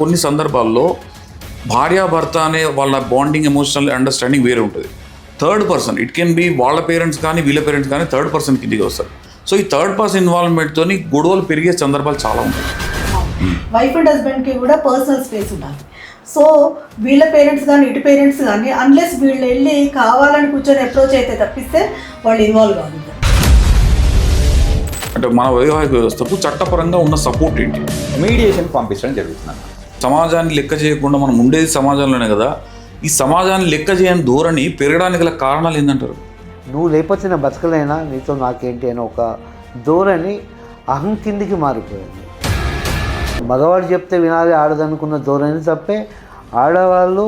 కొన్ని సందర్భాల్లో భార్యాభర్త అనే వాళ్ళ బాండింగ్ ఎమోషనల్ అండర్స్టాండింగ్ వేరే ఉంటుంది. Third person, it can be వాళ్ళ పేరెంట్స్ కానీ వీళ్ళ పేరెంట్స్ కానీ థర్డ్ పర్సన్ కిందికి వస్తారు. సో ఈ థర్డ్ పర్సన్ ఇన్వాల్వ్మెంట్తో గొడవలు పెరిగే సందర్భాలు చాలా ఉంటాయి. వైఫ్ అండ్ హస్బెండ్కి కూడా పర్సనల్ స్పేస్ ఉండాలి. సో వీళ్ళ పేరెంట్స్ కానీ ఇటు పేరెంట్స్ కానీ అన్లెస్ వీళ్ళు వెళ్ళి కావాలని కూర్చొని అప్రోచ్ అయితే తప్పిస్తే వాళ్ళు ఇన్వాల్వ్ కాదు. అంటే మన వైవాహిక వ్యవస్థకు చట్టపరంగా ఉన్న సపోర్ట్ ఏంటి? మీడియేషన్ పంపించడం జరుగుతుంది. సమాజాన్ని లెక్క చేయకుండా మనం ఉండేది సమాజంలోనే కదా. ఈ సమాజాన్ని లెక్క చేయని ధోరణి పెరగడానికి గల కారణాలు ఏంటంటారు? నువ్వు లేకపోతే నా బతకలేనా, నీతో నాకేంటి అని ఒక ధోరణి అహం కిందికి మారిపోయింది. మగవాడు చెప్తే వినాలి ఆడదనుకున్న ధోరణి తప్పే. ఆడవాళ్ళు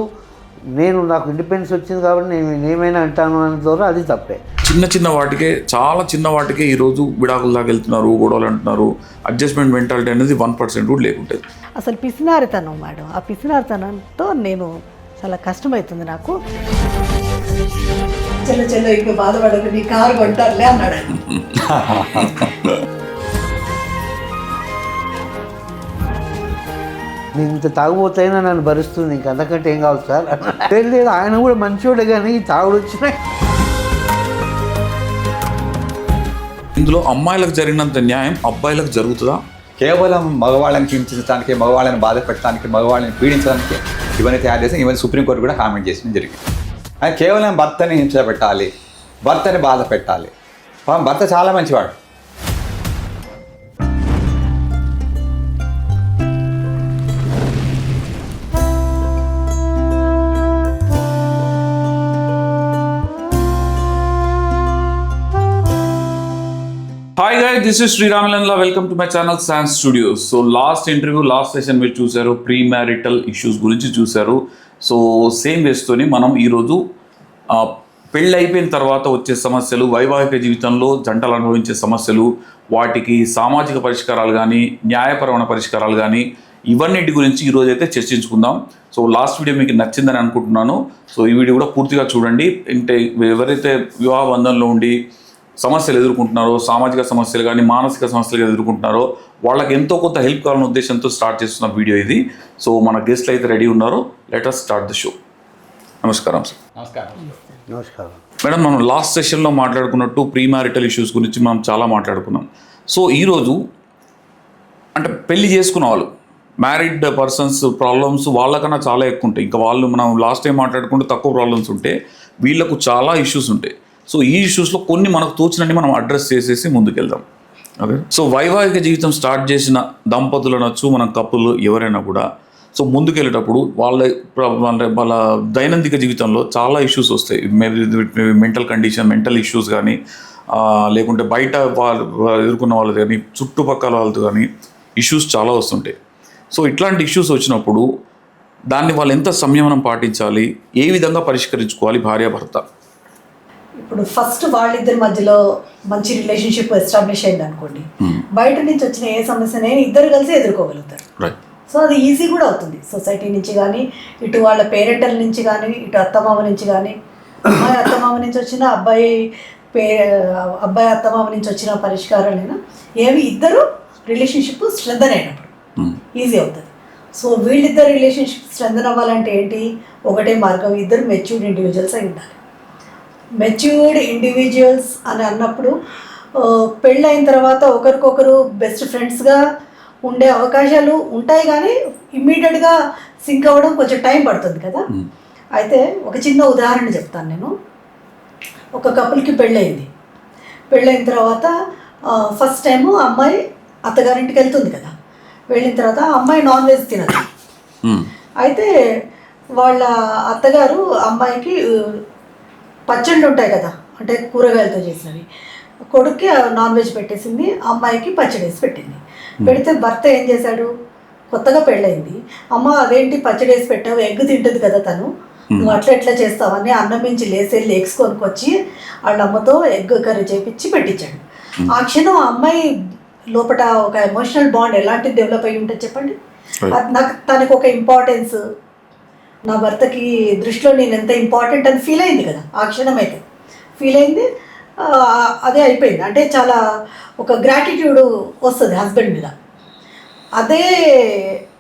నాకు ఇండిపెండెన్స్ వచ్చింది కాబట్టి నేను ఏమైనా అంటాను అనే ధోరణి అది తప్పే. చిన్న వాటికే, చాలా చిన్న వాటికే ఈరోజు విడాకుల దాకా వెళ్తున్నారు, గొడవలు అంటున్నారు. అడ్జస్ట్మెంట్ మెంటాలిటీ అనేది 1% కూడా లేకుంటుంది. అసలు పిసినారితనం మేడం, ఆ పిసినారితనంతో నేను చాలా కష్టమవుతుంది నాకు. చెల్ల ఇంకా బాధపడదు, నీ కారు కొంటారులే అన్నాడు. నేను ఇంత తాగుబోతైనా నన్ను భరిస్తుంది, ఇంక అంతకంటే ఏం కావాలి సార్? లేదు, ఆయన కూడా మంచోడే కానీ తాగుడు వచ్చినాయి. ఇందులో అమ్మాయిలకు జరిగినంత న్యాయం అబ్బాయిలకు జరుగుతుందా? కేవలం మగవాళ్ళని హింసించడానికి, మగవాళ్ళని బాధ పెట్టడానికి, మగవాళ్ళని పీడించడానికి ఇవన్నీ తయారు చేసి ఇవన్నీ సుప్రీంకోర్టు కూడా కామెంట్ చేసిన జరిగింది. అది కేవలం భర్తని హింస పెట్టాలి, భర్తని బాధ పెట్టాలి. భర్త చాలా మంచివాడు. హాయ్ గైస్, దిస్ ఇస్ శ్రీరామలన్లా. Welcome to my channel Sans studios. So last session మీరు చూశారు, ప్రీ మ్యారిటల్ ఇష్యూస్ గురించి చూశారు. సో సేమ్ వేస్తోని మనం ఈరోజు పెళ్ళి అయిపోయిన తర్వాత వచ్చే సమస్యలు, వైవాహిక జీవితంలో జంటలు అనుభవించే సమస్యలు, వాటికి సామాజిక పరిష్కారాలు కానీ న్యాయపరమైన పరిష్కారాలు కానీ ఇవన్నిటి గురించి ఈరోజు అయితే చర్చించుకుందాం. సో లాస్ట్ వీడియో మీకు నచ్చిందని అనుకుంటున్నాను. సో ఈ వీడియో కూడా పూర్తిగా చూడండి. అంటే ఎవరైతే వివాహ బంధంలో ఉండి సమస్యలు ఎదుర్కొంటున్నారో, సామాజిక సమస్యలు కానీ మానసిక సమస్యలు ఎదుర్కొంటున్నారో వాళ్ళకి ఎంతో కొంత హెల్ప్ కావాలనే ఉద్దేశంతో స్టార్ట్ చేస్తున్న వీడియో ఇది. సో మన గెస్ట్లు అయితే రెడీ ఉన్నారు. Let us start the show. నమస్కారం సార్. నమస్కారం మేడం, మనం లాస్ట్ సెషన్లో మాట్లాడుకున్నట్టు ప్రీ మ్యారిటల్ ఇష్యూస్ గురించి మనం చాలా మాట్లాడుకున్నాం. సో ఈరోజు అంటే పెళ్లి చేసుకున్న వాళ్ళు, మ్యారీడ్ పర్సన్స్ ప్రాబ్లమ్స్ వాళ్ళకన్నా చాలా ఎక్కువ ఉంటాయి. ఇంకా వాళ్ళు మనం లాస్ట్ టైం మాట్లాడుకుంటే తక్కువ ప్రాబ్లమ్స్ ఉంటే వీళ్ళకు చాలా ఇష్యూస్ ఉంటాయి. సో ఈ ఇష్యూస్లో కొన్ని మనకు తోచినన్ని మనం అడ్రస్ చేసేసి ముందుకెళ్దాం. ఓకే. సో వైవాహిక జీవితం స్టార్ట్ చేసిన దంపతులు అనొచ్చు, మనం కప్పులు ఎవరైనా కూడా సో ముందుకెళ్ళేటప్పుడు వాళ్ళ దైనందిక జీవితంలో చాలా ఇష్యూస్ వస్తాయి. మెంటల్ కండిషన్, మెంటల్ ఇష్యూస్ కానీ, లేకుంటే బయట వాళ్ళు ఎదుర్కొన్న వాళ్ళు కానీ, చుట్టుపక్కల వాళ్ళతో కానీ ఇష్యూస్ చాలా వస్తుంటాయి. సో ఇట్లాంటి ఇష్యూస్ వచ్చినప్పుడు దాన్ని వాళ్ళు ఎంత సంయమనం పాటించాలి, ఏ విధంగా పరిష్కరించుకోవాలి భార్యాభర్త? ఇప్పుడు ఫస్ట్ వాళ్ళిద్దరి మధ్యలో మంచి రిలేషన్షిప్ ఎస్టాబ్లిష్ అయింది అనుకోండి, బయట నుంచి వచ్చిన ఏ సమస్యనైనా ఇద్దరు కలిసి ఎదుర్కోగలుగుతారు. సో అది ఈజీ కూడా అవుతుంది. సొసైటీ నుంచి కానీ, ఇటు వాళ్ళ పేరెంటల్ నుంచి కానీ, ఇటు అత్తమామ నుంచి కానీ, అమ్మాయి అత్తమామ నుంచి వచ్చిన అబ్బాయి అత్తమామ నుంచి వచ్చిన పరిష్కారాలైనా ఏవి ఇద్దరు రిలేషన్షిప్ స్ట్రెంథన్ అయినప్పుడు ఈజీ అవుతుంది. సో వీళ్ళిద్దరు రిలేషన్షిప్ స్ట్రెంథన్ అవ్వాలంటే ఏంటి? ఒకటే మార్గం, ఇద్దరు మెచ్యూర్డ్ ఇండివిజువల్స్ అయి ఉండాలి. మెచ్యూర్డ్ ఇండివిజువల్స్ అని అన్నప్పుడు పెళ్ళైన తర్వాత ఒకరికొకరు బెస్ట్ ఫ్రెండ్స్గా ఉండే అవకాశాలు ఉంటాయి, కానీ ఇమ్మీడియట్గా సింక్ అవ్వడం కొంచెం టైం పడుతుంది కదా. అయితే ఒక చిన్న ఉదాహరణ చెప్తాను నేను. ఒక కపుల్కి పెళ్ళైన తర్వాత ఫస్ట్ టైము అమ్మాయి అత్తగారింటికి వెళ్తుంది కదా. వెళ్ళిన తర్వాత అమ్మాయి నాన్ వెజ్ తినదు. అయితే వాళ్ళ అత్తగారు అమ్మాయికి పచ్చళ్ళు ఉంటాయి కదా, అంటే కూరగాయలతో చేసినవి, కొడుక్కి నాన్ వెజ్ పెట్టేసింది, అమ్మాయికి పచ్చడి వేసి పెట్టింది. పెడితే భర్త ఏం చేశాడు? కొత్తగా పెళ్ళయింది, అమ్మ అదేంటి పచ్చడి వేసి పెట్టావు, ఎగ్ తింటుంది కదా తను, నువ్వు ఎట్లా చేస్తావని అన్నం నుంచి లేసేళ్ళి ఎగ్స్ కొనుక్కొచ్చి వాళ్ళ అమ్మతో ఎగ్ కర్రీ చేపించి పెట్టించాడు. ఆ క్షణం ఆ అమ్మాయి లోపల ఒక ఎమోషనల్ బాండ్ ఎలాంటిది డెవలప్ అయ్యి ఉంటుంది చెప్పండి. నాకు తనకు ఒక ఇంపార్టెన్స్, నా భర్తకి దృష్టిలో నేను ఎంత ఇంపార్టెంట్ అని ఫీల్ అయింది కదా. ఆ క్షణం అయితే ఫీల్ అయింది, అదే అయిపోయింది. అంటే చాలా ఒక గ్రాటిట్యూడ్ వస్తుంది హస్బెండ్ మీద. అదే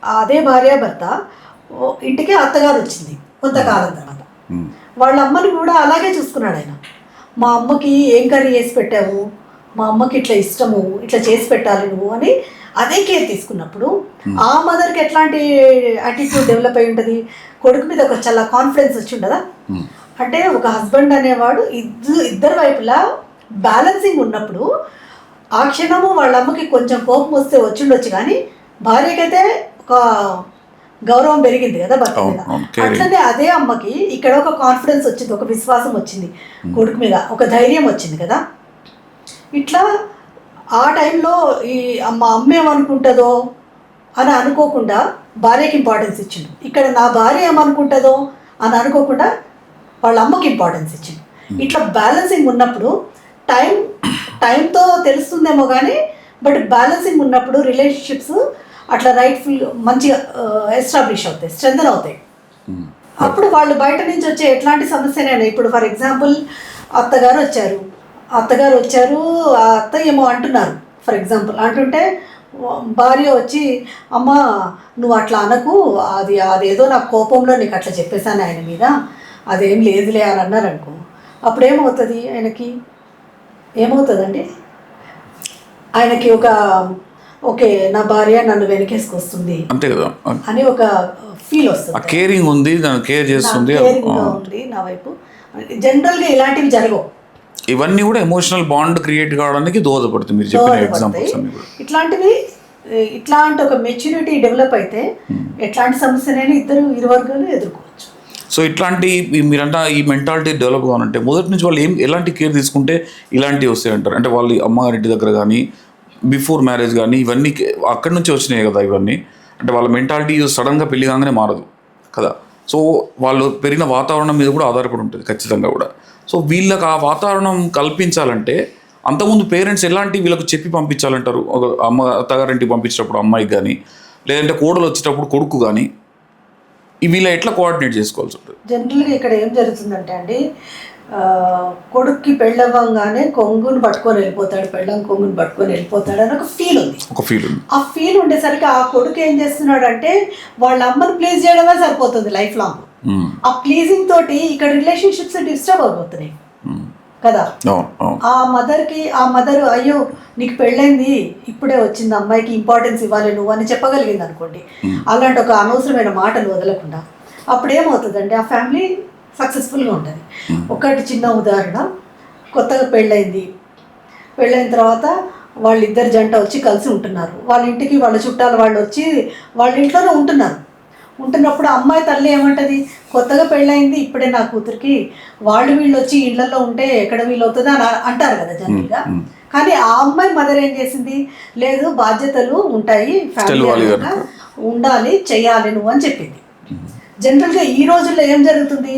అదే భార్యాభర్త ఇంటికి అత్తగారు వచ్చింది కొంతకాలం తర్వాత. వాళ్ళ అమ్మని కూడా అలాగే చూసుకున్నాడు ఆయన. మా అమ్మకి ఏం కర్రీ చేసి పెట్టావు, మా అమ్మకి ఇట్లా ఇష్టము, ఇట్లా చేసి పెట్టాలి నువ్వు అని అదే కేర్ తీసుకున్నప్పుడు ఆ మదర్కి ఎట్లాంటి యాటిట్యూడ్ డెవలప్ అయి ఉంటుంది, కొడుకు మీద ఒక చాలా కాన్ఫిడెన్స్ వచ్చి ఉండదా. అంటే ఒక హస్బెండ్ అనేవాడు ఇద్దరు వైపులా బ్యాలెన్సింగ్ ఉన్నప్పుడు ఆ క్షణము వాళ్ళ అమ్మకి కొంచెం కోపం వస్తే వచ్చిండొచ్చు, కానీ భార్యకైతే ఒక గౌరవం పెరిగింది కదా భర్త మీద. అట్లనే అదే అమ్మకి ఇక్కడ ఒక కాన్ఫిడెన్స్ వచ్చింది, ఒక విశ్వాసం వచ్చింది కొడుకు మీద, ఒక ధైర్యం వచ్చింది కదా. ఇట్లా ఆ టైంలో ఈ అమ్మ ఏమనుకుంటుందో అని అనుకోకుండా భార్యకి ఇంపార్టెన్స్ ఇచ్చిండు. ఇక్కడ నా భార్య ఏమనుకుంటుందో అని అనుకోకుండా వాళ్ళ అమ్మకి ఇంపార్టెన్స్ ఇచ్చిండు. ఇట్లా బ్యాలెన్సింగ్ ఉన్నప్పుడు టైంతో తెలుస్తుందేమో కానీ బట్ బ్యాలెన్సింగ్ ఉన్నప్పుడు రిలేషన్షిప్స్ అట్లా రైట్ఫుల్ మంచిగా ఎస్టాబ్లిష్ అవుతాయి, స్ట్రెంథన్ అవుతాయి. అప్పుడు వాళ్ళు బయట నుంచి వచ్చే ఎట్లాంటి సమస్యనైనా, ఇప్పుడు ఫర్ ఎగ్జాంపుల్ అత్తగారు వచ్చారు, ఆ అత్త ఏమో అంటున్నారు ఫర్ ఎగ్జాంపుల్, అంటుంటే భార్య వచ్చి అమ్మ నువ్వు అట్లా అనకు, అదేదో నా కోపంలో నీకు అట్లా చెప్పేశాను ఆయన మీద, అదేం లేదులే అని అన్నారనుకో, అప్పుడు ఏమవుతుంది ఏమవుతుందండి ఆయనకి ఓకే నా భార్య నన్ను వెనకేసుకొస్తుంది అంతే కదా అని ఒక ఫీల్ వస్తుంది. కేరింగ్ ఉంది, దాన్ని కేర్ చేస్తుంది, ఉంది నా వైపు. జనరల్గా ఇలాంటివి జరగవు. ఇవన్నీ కూడా ఎమోషనల్ బాండ్ క్రియేట్ కావడానికి దోహదపడుతుంది మీరు చెప్పిన ఎగ్జాంపుల్స్ అన్ని కూడా. ఇట్లాంటి ఒక మెచ్యూరిటీ డెవలప్ అయితే ఎట్లాంటి సమస్యనైనా ఇరు వర్గాలు ఎదుర్కోవచ్చు. సో ఇట్లాంటి మీరంటే ఈ మెంటాలిటీ డెవలప్ కావాలంటే మొదటి నుంచి వాళ్ళు ఎలాంటి కేర్ తీసుకుంటే ఇలాంటివి వస్తాయి అంటారు? అంటే వాళ్ళ అమ్మగారింటి దగ్గర కానీ బిఫోర్ మ్యారేజ్ కానీ ఇవన్నీ అక్కడి నుంచి వచ్చినాయి కదా ఇవన్నీ. అంటే వాళ్ళ మెంటాలిటీ సడన్గా పెళ్లి కాగానే మారదు కదా. సో వాళ్ళు పెరిగిన వాతావరణం మీద కూడా ఆధారపడి ఉంటుంది ఖచ్చితంగా కూడా. సో వీళ్ళకి ఆ వాతావరణం కల్పించాలంటే అంతకుముందు పేరెంట్స్ ఎలాంటి వీళ్ళకు చెప్పి పంపించాలంటారు? ఒక అత్తగారింటికి పంపించేటప్పుడు అమ్మాయికి కానీ, లేదంటే కోడలు వచ్చేటప్పుడు కొడుకు కానీ, వీళ్ళ ఎట్లా కోఆర్డినేట్ చేసుకోవాల్సి ఉంటుంది? జనరల్గా ఇక్కడ ఏం జరుగుతుందంటే అండి, కొడుక్కి పెళ్ళవ్వంగానే కొంగును పట్టుకొని వెళ్ళిపోతాడు, పెళ్ళం కొంగును పట్టుకొని వెళ్ళిపోతాడు అని ఒక ఫీల్ ఉంది. ఆ ఫీల్ ఉండేసరికి ఆ కొడుకు ఏం చేస్తున్నాడు అంటే వాళ్ళ అమ్మని ప్లీజ్ చేయడమే సరిపోతుంది లైఫ్ లాంగ్. ఆ ప్లీజింగ్ తోటి ఇక్కడ రిలేషన్షిప్స్ డిస్టర్బ్ అయిపోతున్నాయి కదా. ఆ మదర్ అయ్యో నీకు పెళ్ళైంది, ఇప్పుడే వచ్చింది, అమ్మాయికి ఇంపార్టెన్స్ ఇవ్వాలి నువ్వు అని చెప్పగలిగింది అనుకోండి, అలాంటి ఒక అనవసరమైన మాటలు వదలకుండా, అప్పుడు ఏమవుతుందండి ఆ ఫ్యామిలీ సక్సెస్ఫుల్గా ఉంటుంది. ఒకటి చిన్న ఉదాహరణ, కొత్తగా పెళ్ళైన తర్వాత వాళ్ళిద్దరు జంట వచ్చి కలిసి ఉంటున్నారు. వాళ్ళ ఇంటికి వాళ్ళ చుట్టాల వాళ్ళు వచ్చి వాళ్ళ ఇంట్లోనే ఉంటున్నప్పుడు అమ్మాయి తల్లి ఏమంటది, కొత్తగా పెళ్ళయింది ఇప్పుడే నా కూతురికి, వీళ్ళు వచ్చి ఇళ్లలో ఉంటే ఎక్కడ వీలు అవుతుంది అని అంటారు కదా జనరల్గా. కానీ ఆ అమ్మాయి మదర్ ఏం చేసింది, లేదు బాధ్యతలు ఉంటాయి, ఫ్యామిలీ ఉండాలి, చెయ్యాలి నువ్వు అని చెప్పింది. జనరల్గా ఈ రోజుల్లో ఏం జరుగుతుంది,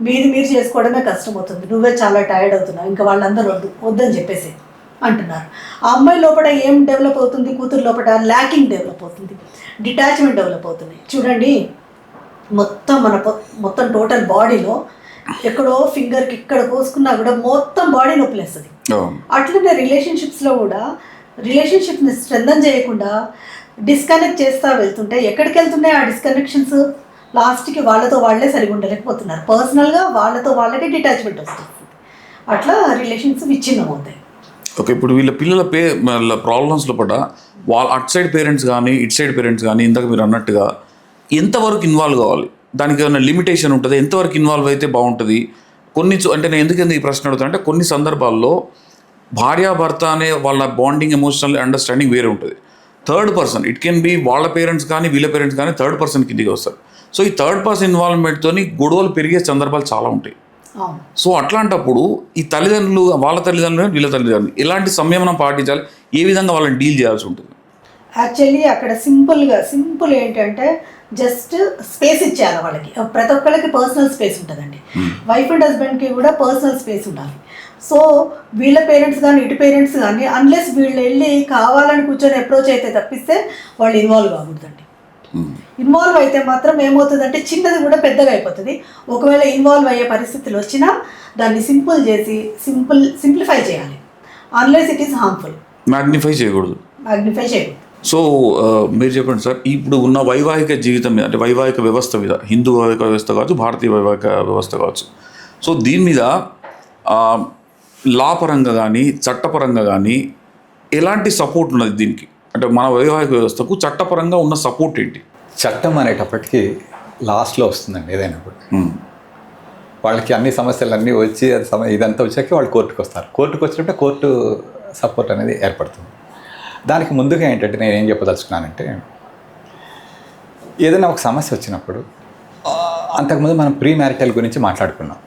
మీరు చేసుకోవడమే కష్టమవుతుంది, నువ్వే చాలా టైర్డ్ అవుతున్నావు, ఇంకా వాళ్ళందరూ వద్దని చెప్పేసి అంటున్నారు. ఆ అమ్మాయి లోపల ఏం డెవలప్ అవుతుంది, కూతురు లోపల ల్యాకింగ్ డెవలప్ అవుతుంది, డిటాచ్మెంట్ డెవలప్ అవుతుంది. చూడండి మొత్తం టోటల్ బాడీలో ఎక్కడో ఫింగర్కి ఇక్కడ కోసుకున్నా కూడా మొత్తం బాడీ నొప్పి వేస్తుంది. అట్లనే రిలేషన్షిప్స్లో కూడా రిలేషన్షిప్ని స్ట్రెంథన్ చేయకుండా డిస్కనెక్ట్ చేస్తూ వెళ్తుంటే ఎక్కడికి వెళ్తున్నాయి ఆ డిస్కనెక్షన్స్, లాస్ట్కి వాళ్ళతో వాళ్ళే సరిగా ఉండలేకపోతున్నారు, పర్సనల్గా వాళ్ళతో వాళ్ళకే డిటాచ్మెంట్ వస్తుంది, అట్లా రిలేషన్స్ విచ్ఛిన్నం అవుతాయి. ఓకే, ఇప్పుడు వీళ్ళ పిల్లల ప్రాబ్లమ్స్లో పడ్డ వాళ్ళ అటు సైడ్ పేరెంట్స్ కానీ ఇటు సైడ్ పేరెంట్స్ కానీ ఇందాక మీరు అన్నట్టుగా ఎంతవరకు ఇన్వాల్వ్ కావాలి, దానికి ఏమైనా లిమిటేషన్ ఉంటుంది, ఎంతవరకు ఇన్వాల్వ్ అయితే బాగుంటుంది? అంటే నేను ఎందుకంటే ఈ ప్రశ్న అడుగుతాను అంటే కొన్ని సందర్భాల్లో భార్యాభర్త అనే వాళ్ళ బాండింగ్ ఎమోషనల్ అండర్స్టాండింగ్ వేరే ఉంటుంది. Third person, it can be వాళ్ళ పేరెంట్స్ కానీ వీళ్ళ పేరెంట్స్ కానీ థర్డ్ పర్సన్ కిందికి వస్తారు. సో ఈ థర్డ్ పర్సన్ ఇన్వాల్వ్మెంట్తో గొడవలు పెరిగే సందర్భాలు చాలా ఉంటాయి. సో అట్లాంటప్పుడు ఈ తల్లిదండ్రులు, వాళ్ళ తల్లిదండ్రులు వీళ్ళ తల్లిదండ్రులు ఎలాంటి సంయమనం పాటించాలి, ఏ విధంగా వాళ్ళని డీల్ చేయాల్సి ఉంటుంది? యాక్చువల్లీ అక్కడ సింపుల్ ఏంటంటే జస్ట్ స్పేస్ ఇచ్చేయాలి వాళ్ళకి. ప్రతి ఒక్కరికి పర్సనల్ స్పేస్ ఉంటుందండి. వైఫ్ అండ్ హస్బెండ్కి కూడా పర్సనల్ స్పేస్ ఉండాలి. సో వీళ్ళ పేరెంట్స్ కానీ ఇటు పేరెంట్స్ కానీ అన్లెస్ వీళ్ళు వెళ్ళి కావాలని కూర్చొని అప్రోచ్ అయితే తప్పిస్తే వాళ్ళు ఇన్వాల్వ్ కాకూడదండి. ఇన్వాల్వ్ అయితే మాత్రం ఏమవుతుందంటే చిన్నది కూడా పెద్దగా అయిపోతుంది. ఒకవేళ ఇన్వాల్వ్ అయ్యే పరిస్థితులు వచ్చినా దాన్ని సింప్లిఫై చేయాలి. Unless it is harmful. Magnify చేయకూడదు. సో మీరు చెప్పండి సార్, ఇప్పుడు ఉన్న వైవాహిక జీవితం మీద, అంటే వైవాహిక వ్యవస్థ మీద, హిందూ వైవాహిక వ్యవస్థ కావచ్చు, భారతీయ వైవాహిక వ్యవస్థ కావచ్చు, సో దీని మీద లా పరంగా కానీ చట్టపరంగా కానీ ఎలాంటి సపోర్ట్ ఉన్నది దీనికి? అంటే మన వైవాహిక వ్యవస్థకు చట్టపరంగా ఉన్న సపోర్ట్ ఏంటి? చట్టం అనేటప్పటికీ లాస్ట్లో వస్తుందండి ఏదైనా కూడా. వాళ్ళకి అన్ని సమస్యలు అన్నీ వచ్చి ఇదంతా వచ్చాక వాళ్ళు కోర్టుకు వస్తారు. కోర్టుకు వచ్చినప్పుడు కోర్టు సపోర్ట్ అనేది ఏర్పడుతుంది. దానికి ముందుగా ఏంటంటే నేను ఏం చెప్పదలుచుకున్నానంటే, ఏదైనా ఒక సమస్య వచ్చినప్పుడు అంతకుముందు మనం ప్రీ మ్యారిటల్ గురించి మాట్లాడుకున్నాం.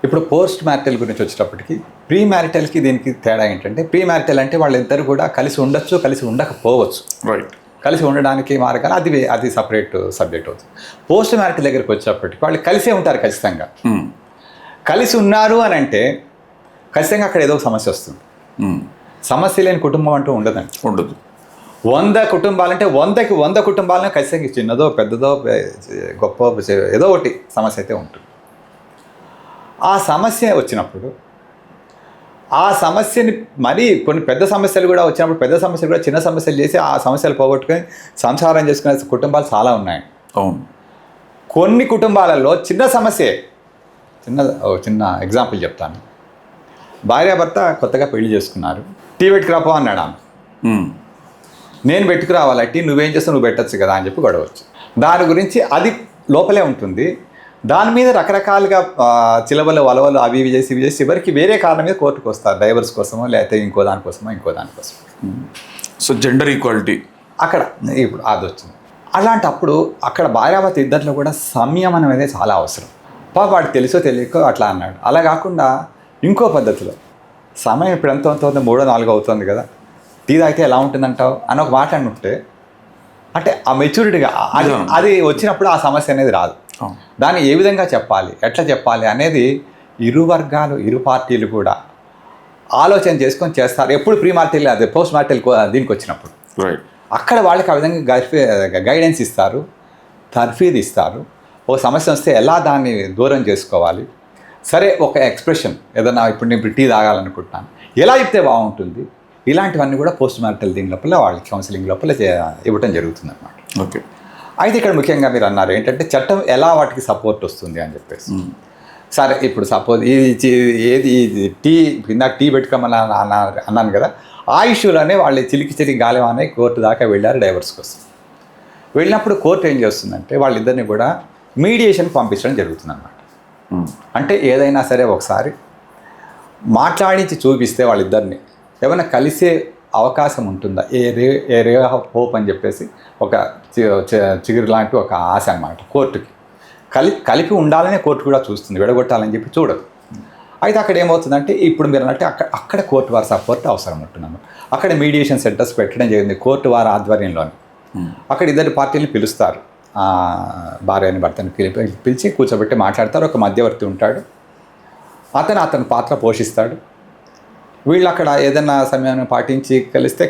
ఇప్పుడు పోస్ట్ మ్యారిటల్ గురించి వచ్చేటప్పటికి ప్రీ మ్యారిటల్కి దీనికి తేడా ఏంటంటే, ప్రీ మ్యారిటల్ అంటే వాళ్ళిద్దరు కూడా కలిసి ఉండొచ్చు, కలిసి ఉండకపోవచ్చు. రైట్. కలిసి ఉండడానికి మార్గాలు అది సపరేట్ సబ్జెక్ట్ అవుతుంది. పోస్ట్ మ్యారిటల్ దగ్గరికి వచ్చేటప్పటికి వాళ్ళు కలిసే ఉంటారు ఖచ్చితంగా. కలిసి ఉన్నారు అని అంటే ఖచ్చితంగా అక్కడ ఏదో ఒక సమస్య వస్తుంది. సమస్య లేని కుటుంబం అంటూ ఉండదండి. ఉండదు. 100 కుటుంబాలంటే 100కి 100 కుటుంబాలను ఖచ్చితంగా చిన్నదో పెద్దదో గొప్ప ఏదో ఒకటి సమస్య అయితే ఉంటుంది. ఆ సమస్య వచ్చినప్పుడు ఆ సమస్యని మరీ కొన్ని పెద్ద సమస్యలు కూడా వచ్చినప్పుడు పెద్ద సమస్యలు కూడా చిన్న సమస్యలు చేసి ఆ సమస్యలు పోగొట్టుకొని సంసారం చేసుకునే కుటుంబాలు చాలా ఉన్నాయి. అవును. కొన్ని కుటుంబాలలో చిన్న సమస్యే, చిన్న ఎగ్జాంపుల్ చెప్తాను. భార్యాభర్త కొత్తగా పెళ్లి చేసుకున్నారు. టీ పెట్టుకురాపో అన్నాడు ఆమె. నేను పెట్టుకురావాలా టీ, నువ్వేం చేస్తావు, నువ్వు పెట్టచ్చు కదా అని చెప్పి గొడవచ్చు. దాని గురించి అది లోపలే ఉంటుంది. దాని మీద రకరకాలుగా చిలవలు వలవలు అవి ఇవి చేసి చివరికి వేరే కారణం మీద కోర్టుకు వస్తారు. డైవర్స్ కోసమో లేకపోతే ఇంకో దానికోసం. సో జెండర్ ఈక్వాలిటీ అక్కడ ఇప్పుడు అది వచ్చింది. అలాంటప్పుడు అక్కడ భార్యాభర్త ఇద్దరిలో కూడా సంయమనం అనేది చాలా అవసరం. వాడు తెలుసో తెలియకో అట్లా అన్నాడు. అలా కాకుండా ఇంకో పద్ధతిలో సమయం ఇప్పుడు ఎంత అవుతుంది, 3-4 అవుతుంది కదా, టీ తాగితే ఎలా ఉంటుందంటావు అని ఒక మాట అనుంటే, అంటే ఆ మెచ్యూరిటీగా అది వచ్చినప్పుడు ఆ సమస్య అనేది రాదు. దాన్ని ఏ విధంగా చెప్పాలి, ఎట్లా చెప్పాలి అనేది ఇరు వర్గాలు, ఇరు పార్టీలు కూడా ఆలోచన చేసుకొని చేస్తారు. ఎప్పుడు ప్రీ మ్యారిటల్ అదే పోస్ట్ మ్యారిటల్ దీనికి వచ్చినప్పుడు అక్కడ వాళ్ళకి ఆ విధంగా గైడెన్స్ ఇస్తారు, తర్ఫీదు ఇస్తారు. ఒక సమస్య వస్తే ఎలా దాన్ని దూరం చేసుకోవాలి, సరే ఒక ఎక్స్ప్రెషన్ ఏదైనా ఇప్పుడు నేను టీ తాగాలనుకుంటున్నాను ఎలా చెప్తే బాగుంటుంది, ఇలాంటివన్నీ కూడా పోస్ట్ మ్యారిటల్ దీని లోపల వాళ్ళకి కౌన్సిలింగ్ లోపల ఇవ్వటం జరుగుతుంది అన్నమాట. ఓకే. అయితే ఇక్కడ ముఖ్యంగా మీరు అన్నారు ఏంటంటే చట్టం ఎలా వాటికి సపోర్ట్ వస్తుంది అని చెప్పేసి. సరే ఇప్పుడు సపోజ్ ఏది టీ ఇందాక టీ పెట్టుకోమని అన్నాను కదా, ఆ ఇష్యూలోనే వాళ్ళు చిలికి గాలివానే కోర్టు దాకా వెళ్ళారు డైవర్స్ కోసం. వెళ్ళినప్పుడు కోర్టు ఏం చేస్తుందంటే వాళ్ళిద్దరిని కూడా మీడియేషన్ పంపించడం జరుగుతుంది అన్నమాట. అంటే ఏదైనా సరే ఒకసారి మాట్లాడించి చూపిస్తే వాళ్ళిద్దరిని ఏమైనా కలిసే అవకాశం ఉంటుందా, ఏ రే ఆఫ్ హోప్ అని చెప్పేసి ఒక చిగురు లాంటి ఒక ఆశ అన్నమాట కోర్టుకి. కలిపి ఉండాలనే కోర్టు కూడా చూస్తుంది, విడగొట్టాలని చెప్పి చూడదు. అయితే అక్కడ ఏమవుతుందంటే ఇప్పుడు మీరు అన్నట్టు అక్కడ కోర్టు వారి సపోర్ట్ అవసరం ఉంటున్నాము. అక్కడ మీడియేషన్ సెంటర్స్ పెట్టడం జరిగింది కోర్టు వారి ఆధ్వర్యంలోని. అక్కడ ఇద్దరు పార్టీని పిలుస్తారు, భార్యని భర్తని పిలిచి కూర్చోబెట్టి మాట్లాడతారు. ఒక మధ్యవర్తి ఉంటాడు, అతను పాత్ర పోషిస్తాడు. వీళ్ళు అక్కడ ఏదైనా సమయాన్ని పాటించి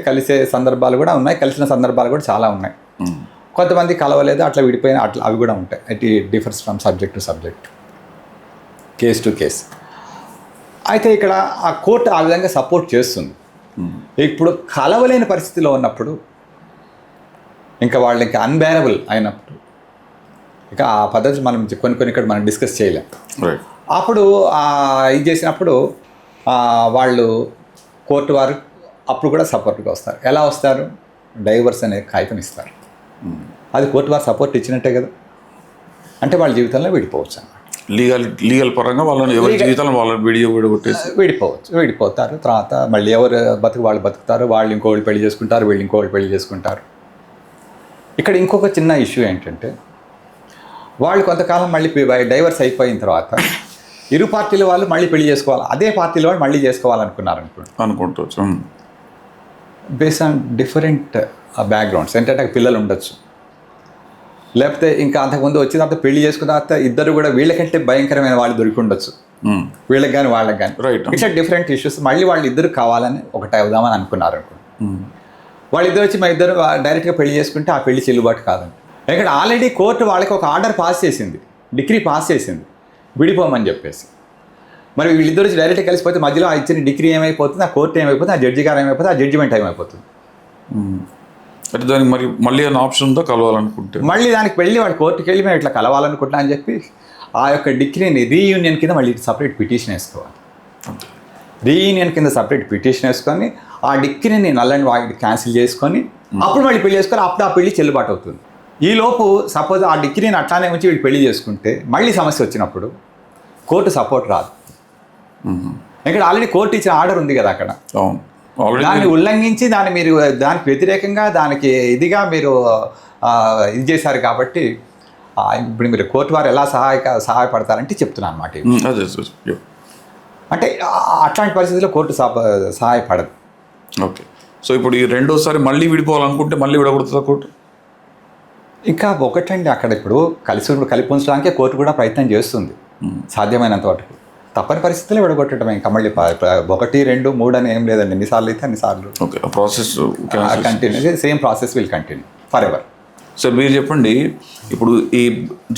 కలిసే సందర్భాలు కూడా ఉన్నాయి, కలిసిన సందర్భాలు కూడా చాలా ఉన్నాయి. కొంతమంది కలవలేదు, అట్లా విడిపోయిన అవి కూడా ఉంటాయి. It differs from subject to subject, case to case. అయితే ఇక్కడ ఆ కోర్టు ఆ విధంగా సపోర్ట్ చేస్తుంది. ఇప్పుడు కలవలేని పరిస్థితిలో ఉన్నప్పుడు, ఇంకా వాళ్ళు ఇంకా అన్బేరబుల్ అయినప్పుడు, ఇక ఆ పద్ధతి మనం కొన్ని ఇక్కడ మనం డిస్కస్ చేయలేం. అప్పుడు ఇది చేసినప్పుడు వాళ్ళు కోర్టు వారు అప్పుడు కూడా సపోర్ట్గా వస్తారు. ఎలా వస్తారు? డైవర్స్ అనే కాగితం ఇస్తారు. అది కోర్టు వారు సపోర్ట్ ఇచ్చినట్టే కదా, అంటే వాళ్ళ జీవితంలో విడిపోవచ్చు అన్నమాట. లీగల్ పరంగా వాళ్ళని ఎవరి జీవితంలో వాళ్ళని విడిపోవచ్చు, విడిపోతారు. తర్వాత మళ్ళీ ఎవరు వాళ్ళు బతుకుతారు, వాళ్ళు ఇంకోళ్ళు పెళ్లి చేసుకుంటారు, వీళ్ళు ఇంకోళ్ళు పెళ్లి చేసుకుంటారు. ఇక్కడ ఇంకొక చిన్న ఇష్యూ ఏంటంటే, వాళ్ళు కొంతకాలం మళ్ళీ డైవర్స్ అయిపోయిన తర్వాత ఇరు పార్టీల వాళ్ళు మళ్ళీ పెళ్లి చేసుకోవాలి, అదే పార్టీల వాళ్ళు మళ్ళీ చేసుకోవాలనుకున్నారు అనుకుంటూ బేస్డ్ ఆన్ డిఫరెంట్ బ్యాక్గ్రౌండ్స్. ఏంటంటే పిల్లలు ఉండొచ్చు, లేకపోతే ఇంకా అంతకుముందు వచ్చిన తర్వాత పెళ్లి చేసుకున్న తర్వాత ఇద్దరు కూడా వీళ్ళకంటే భయంకరమైన వాళ్ళు దొరికి ఉండొచ్చు, వీళ్ళకి కానీ వాళ్ళకి కానీ. ఇట్లా డిఫరెంట్ ఇష్యూస్ మళ్ళీ వాళ్ళు ఇద్దరు కావాలని ఒకటి అవుదామని అనుకున్నారు. వాళ్ళిద్దరు వచ్చి మా ఇద్దరు డైరెక్ట్గా పెళ్లి చేసుకుంటే ఆ పెళ్లి చెల్లుబాటు కాదండి. ఇక్కడ ఆల్రెడీ కోర్టు వాళ్ళకి ఒక ఆర్డర్ పాస్ చేసింది, డిగ్రీ పాస్ చేసింది విడిపోమని చెప్పేసి. మరి వీళ్ళిద్దరు వచ్చి డైరెక్ట్గా కలిసిపోతే మధ్యలో ఆ ఇచ్చిన డిగ్రీ ఏమైపోతుంది, ఆ కోర్టు ఏమైపోతుంది, ఆ జడ్జి గారు ఏమైపోతుంది, ఆ జడ్జిమెంట్ ఏమైపోతుంది. అంటే దానికి మరి మళ్ళీ అన్న ఆప్షన్ ఉందా కలవాలనుకుంటే? మళ్ళీ దానికి వెళ్ళి వాడు కోర్టుకి వెళ్ళి మేము ఇట్లా కలవాలనుకుంటున్నా అని చెప్పి ఆ యొక్క డిగ్రీని రీయూనియన్ కింద మళ్ళీ సపరేట్ పిటిషన్ వేసుకోవాలి. రీయూనియన్ కింద సపరేట్ పిటిషన్ వేసుకొని ఆ డిగ్రీని నల్ అండ్ వాయిడ్ క్యాన్సిల్ చేసుకొని అప్పుడు మళ్ళీ పెళ్లి చేసుకొని అప్పుడు ఆ పెళ్లి చెల్లుబాటు అవుతుంది. ఈలోపు సపోజ్ ఆ డిగ్రీని అట్లానే ఉంచి వీళ్ళు పెళ్లి చేసుకుంటే మళ్ళీ సమస్య వచ్చినప్పుడు కోర్టు సపోర్ట్ రాదు. ఇక్కడ ఆల్రెడీ కోర్టు ఇచ్చిన ఆర్డర్ ఉంది కదా అక్కడ. అవును, ఆల్రెడీ దాన్ని ఉల్లంఘించి మీరు దానికి వ్యతిరేకంగా దానికి ఇదిగా మీరు ఇది చేశారు కాబట్టి ఇప్పుడు మీరు కోర్టు వారు ఎలా సహాయపడతారంటే చెప్తున్నాను అన్నమాట. అదే సార్. అంటే అట్లాంటి పరిస్థితుల్లో కోర్టు సహాయపడదు. ఓకే. సో ఇప్పుడు ఈ రెండోసారి మళ్ళీ విడిపోవాలనుకుంటే మళ్ళీ విడగొడుతుందా కోర్టు? ఇంకా ఒకటండి, అక్కడ ఇప్పుడు కలిపి ఉంచడానికే కోర్టు కూడా ప్రయత్నం చేస్తుంది సాధ్యమైనంత వరకు. తప్పని పరిస్థితుల్లో విడగొట్టడం ఇంకా మళ్ళీ 1, 2, 3 అని ఏం లేదండి. ఎన్నిసార్లు అయితే అన్నిసార్లు okay. Process continue, same process will continue for ever. Sir మీరు చెప్పండి, ఇప్పుడు ఈ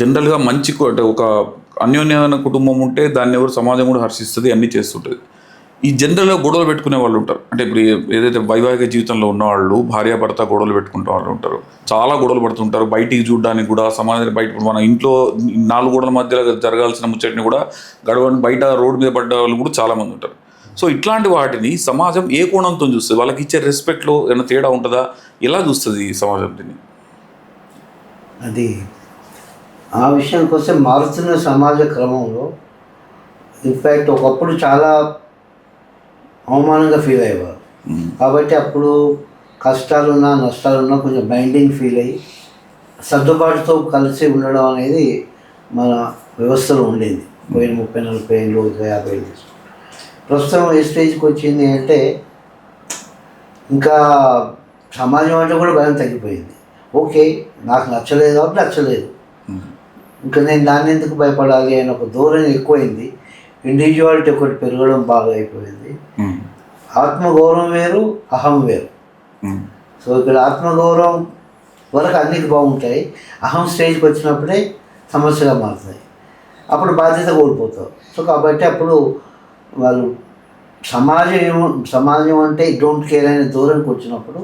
జనరల్గా మంచి అంటే ఒక అన్యోన్యమైన కుటుంబం ఉంటే దాన్ని ఎవరు సమాజం కూడా హర్షిస్తుంది, అన్నీ చేస్తుంటుంది. ఈ జనరల్గా గొడవలు పెట్టుకునే వాళ్ళు ఉంటారు. అంటే ఇప్పుడు ఏదైతే వైవాహిక జీవితంలో ఉన్నవాళ్ళు భార్యాభర్త గొడవలు పెట్టుకుంటే వాళ్ళు ఉంటారు, చాలా గొడవలు పడుతుంటారు. బయటికి చూడడానికి కూడా సమాజానికి బయట మన ఇంట్లో 4 గోడల మధ్యలో జరగాల్సిన ముచ్చటిని కూడా గడవని బయట రోడ్డు మీద పడ్డ వాళ్ళు కూడా చాలామంది ఉంటారు. సో ఇట్లాంటి వాటిని సమాజం ఏ కోణంతో చూస్తుంది? వాళ్ళకి ఇచ్చే రెస్పెక్ట్లో ఏమైనా తేడా ఉంటుందా? ఎలా చూస్తుంది ఈ సమాజం దీన్ని? అది ఆ విషయానికి వస్తే మారుతున్న సమాజ క్రమంలో ఇన్ఫ్యాక్ట్ ఒకప్పుడు చాలా అవమానంగా ఫీల్ అయ్యేవారు. కాబట్టి అప్పుడు కష్టాలున్నా నష్టాలున్నా కొంచెం బైండింగ్ ఫీల్ అయ్యి సర్దుబాటుతో కలిసి ఉండడం అనేది మన వ్యవస్థలో ఉండేది. పోయిన 30, 40 ఏళ్ళు, 50 ఏళ్ళు. ప్రస్తుతం ఏ స్టేజ్కి వచ్చింది అంటే ఇంకా సమాజం అంటే కూడా భయం తగ్గిపోయింది. ఓకే, నాకు నచ్చలేదు కాబట్టి నచ్చలేదు, ఇంకా నేను దాన్ని ఎందుకు భయపడాలి అని ఒక ధోరణి ఎక్కువైంది. ఇండివిజువాలిటీ ఒకటి పెరగడం బాగా అయిపోయింది. ఆత్మగౌరవం వేరు, అహం వేరు. సో ఇక్కడ ఆత్మగౌరవం వరకు అన్నీ బాగుంటాయి, అహం స్టేజ్కి వచ్చినప్పుడే సమస్యగా మారుతాయి. అప్పుడు బాధ్యత కోల్పోతారు. సో కాబట్టి అప్పుడు వాళ్ళు సమాజం అంటే డోంట్ కేర్ అనే ధోరణికి వచ్చినప్పుడు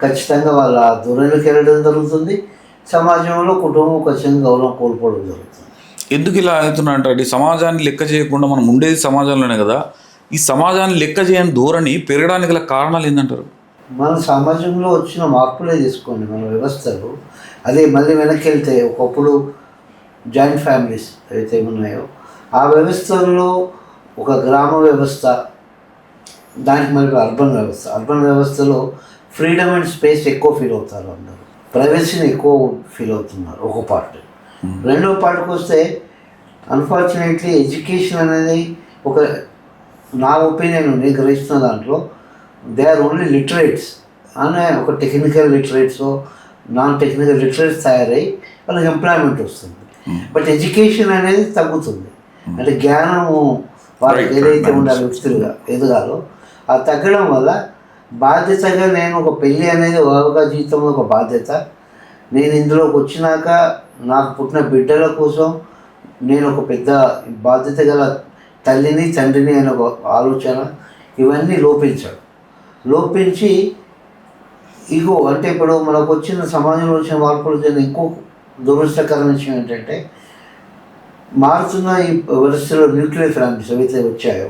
ఖచ్చితంగా వాళ్ళు ఆ ధోరణికి వెళ్ళడం జరుగుతుంది. సమాజంలో కుటుంబం ఖచ్చితంగా గౌరవం కోల్పోవడం జరుగుతుంది. ఎందుకు ఇలా అవుతున్నా అంటే సమాజాన్ని లెక్క చేయకుండా మనం ఉండేది సమాజంలోనే కదా. ఈ సమాజాన్ని లెక్క చేయని ధోరణి పెరగడానికి గల కారణాలు ఏంటంటారు? మన సమాజంలో వచ్చిన మార్పులే తీసుకోండి, మన వ్యవస్థలు. అదే మళ్ళీ వెనక్కి వెళ్తే ఒకప్పుడు జాయింట్ ఫ్యామిలీస్ ఏవైతే ఉన్నాయో ఆ వ్యవస్థల్లో ఒక గ్రామ వ్యవస్థ, దానికి మళ్ళీ అర్బన్ వ్యవస్థలో ఫ్రీడమ్ అండ్ స్పేస్ ఎక్కువ ఫీల్ అవుతారు అందరూ, ప్రైవసీని ఎక్కువ ఫీల్ అవుతున్నారు ఒక పార్ట్. రెండో పార్ట్కి వస్తే అన్ఫార్చునేట్లీ ఎడ్యుకేషన్ అనేది ఒక, నా ఒపీనియన్ నేను గ్రహిస్తున్న దాంట్లో దే ఆర్ ఓన్లీ లిటరేట్స్ అనే ఒక technical literates, non technical literates తయారై వాళ్ళకి ఎంప్లాయ్మెంట్ వస్తుంది. బట్ ఎడ్యుకేషన్ అనేది తగ్గుతుంది. అంటే జ్ఞానము వాళ్ళకి ఏదైతే ఉండాలి వ్యక్తులుగా ఎదగాలో అది తగ్గడం వల్ల బాధ్యతగా నేను ఒక పెళ్ళి అనేది ఒక జీవితంలో ఒక బాధ్యత. నేను ఇందులోకి వచ్చినాక నాకు పుట్టిన బిడ్డల కోసం నేను ఒక పెద్ద బాధ్యత గల తల్లిని తండ్రిని అనే ఒక ఆలోచన, ఇవన్నీ లోపించి ఇగో అంటే ఇప్పుడు మనకు వచ్చిన సమాజంలో వచ్చిన మార్పులు ఇంకో దురదృష్టకరమైన విషయం ఏంటంటే మారుతున్న ఈ వ్యవస్థలో న్యూక్లియర్ ఫ్యామిలీస్ ఏవైతే వచ్చాయో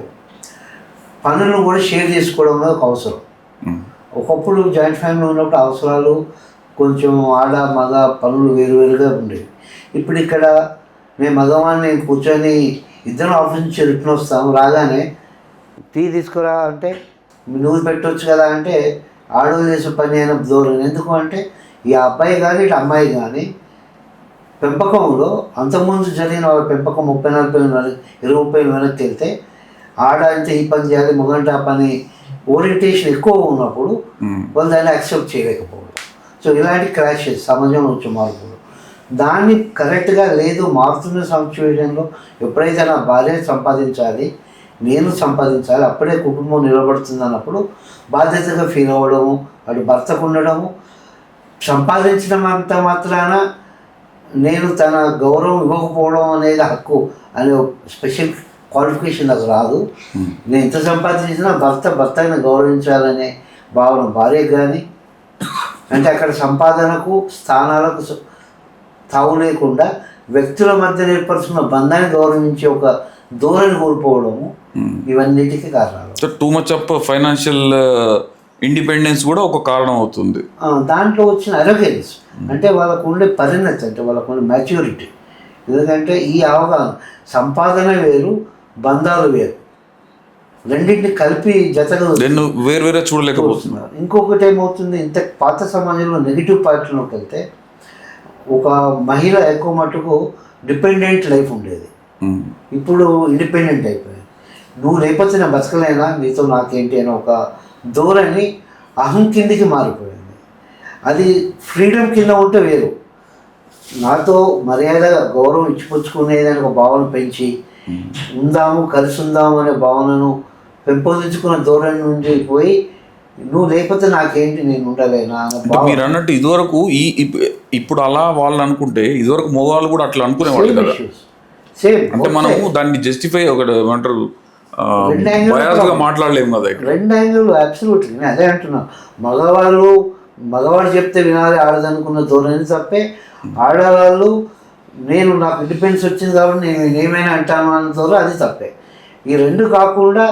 పనులను కూడా షేర్ చేసుకోవడం అనేది ఒక అవసరం. ఒకప్పుడు జాయింట్ ఫ్యామిలీ ఉన్నప్పుడు అవసరాలు కొంచెం ఆడ మగ పనులు వేరువేరుగా ఉండేవి. ఇప్పుడు ఇక్కడ నేను మగవాడిని కూర్చొని ఇద్దరు ఆఫీస్ నుంచి రిటర్న్ వస్తాము, రాగానే టీ తీసుకురా అంటే నువ్వు పెట్టవచ్చు కదా అంటే ఆడవాళ్ళు చేసే పని అయిన ధోరణి. ఎందుకు అంటే ఈ అబ్బాయి కానీ ఇటు అమ్మాయి కానీ పెంపకంలో అంతకుముందు జరిగిన వాళ్ళ పెంపకం 30-40 20-30 వెనక్కి వెళ్తే ఆడ అంటే ఈ పని చేయాలి, మగంటే ఆ పని ఓరియంటేషన్ ఎక్కువ ఉన్నప్పుడు వాళ్ళు దాన్ని యాక్సెప్ట్ చేయలేకపోవడం. సో ఇలాంటి క్రాషెస్ సమాజంలో వచ్చే మార్పులు, దాన్ని కరెక్ట్గా లేదు మారుతున్న సిచ్యువేషన్లో ఎప్పుడైతే నా భార్య సంపాదించాలి, నేను సంపాదించాలి, అప్పుడే కుటుంబం నిలబడుతుంది అన్నప్పుడు బాధ్యతగా ఫీల్ అవ్వడము, అటు భర్తకు ఉండడము, సంపాదించడం అంత మాత్రాన నేను తన గౌరవం ఇవ్వకపోవడం అనేది హక్కు అనే స్పెషల్ క్వాలిఫికేషన్ నాకు రాదు. నేను ఎంత సంపాదించినా భర్తని గౌరవించాలనే భావన భార్యకు కానీ అంటే అక్కడ సంపాదనకు స్థానాలకు తావు లేకుండా వ్యక్తుల మధ్య ఏర్పరుచుకున్న బంధాన్ని గౌరవించే ఒక ధోరణి కోల్పోవడము ఇవన్నిటికీ కారణాలు. Too much of financial independence కూడా ఒక కారణం అవుతుంది. దాంట్లో వచ్చిన అరగెన్స్ అంటే వాళ్ళకు ఉండే పరిణతి, అంటే వాళ్ళకు ఉండే మ్యాచ్యూరిటీ. ఎందుకంటే ఈ అవగాహన సంపాదన వేరు, బంధాలు వేరు, రెండింటిని కలిపి జతగా వేరే చూడలేకపోతున్నారు. ఇంకొకటి ఏమవుతుంది, ఇంత పాత సమాజంలో నెగిటివ్ పార్టీలోకి వెళ్తే ఒక మహిళ ఎక్కువ మటుకు డిపెండెంట్ లైఫ్ ఉండేది. ఇప్పుడు ఇండిపెండెంట్ అయిపోయింది. నువ్వు లేకపోతే నేను బతకలేనా, నీతో నాకేంటి అని ఒక ధోరణి అహం కిందికి మారిపోయింది. అది ఫ్రీడమ్ కింద ఉంటే వేరు, నాతో మర్యాద గౌరవం ఇచ్చిపుచ్చుకునేదని ఒక భావన పెంచి ఉందాము కలిసి ఉందాము అనే భావనను పెంపొందించుకున్న ధోరణి నుండి పోయి నువ్వు లేకపోతే నాకేంటి నేను ఉండలేనా. మీరు అన్నట్టు ఇదివరకు ఇప్పుడు అలా వాళ్ళు అనుకుంటే ఇదివరకు మగవాళ్ళు కూడా అట్లా అనుకునేవాళ్ళు కదా. అంటే మనము దాన్ని జస్టిఫై ఒకటి ఏమంటారు మాట్లాడలేము కదా. రెండు యాంగిల్ అబ్సల్యూట్లీ నేను అదే అంటున్నా. మగవాడు చెప్తే వినాలి ఆడదనుకున్న ధోరణి తప్పే, ఆడవాళ్ళు నాకు ఇండిపెండెన్స్ వచ్చింది కాబట్టి నేను ఏమైనా అంటాను అన్న ధోరణి అది తప్పే. ఈ రెండు కాకుండా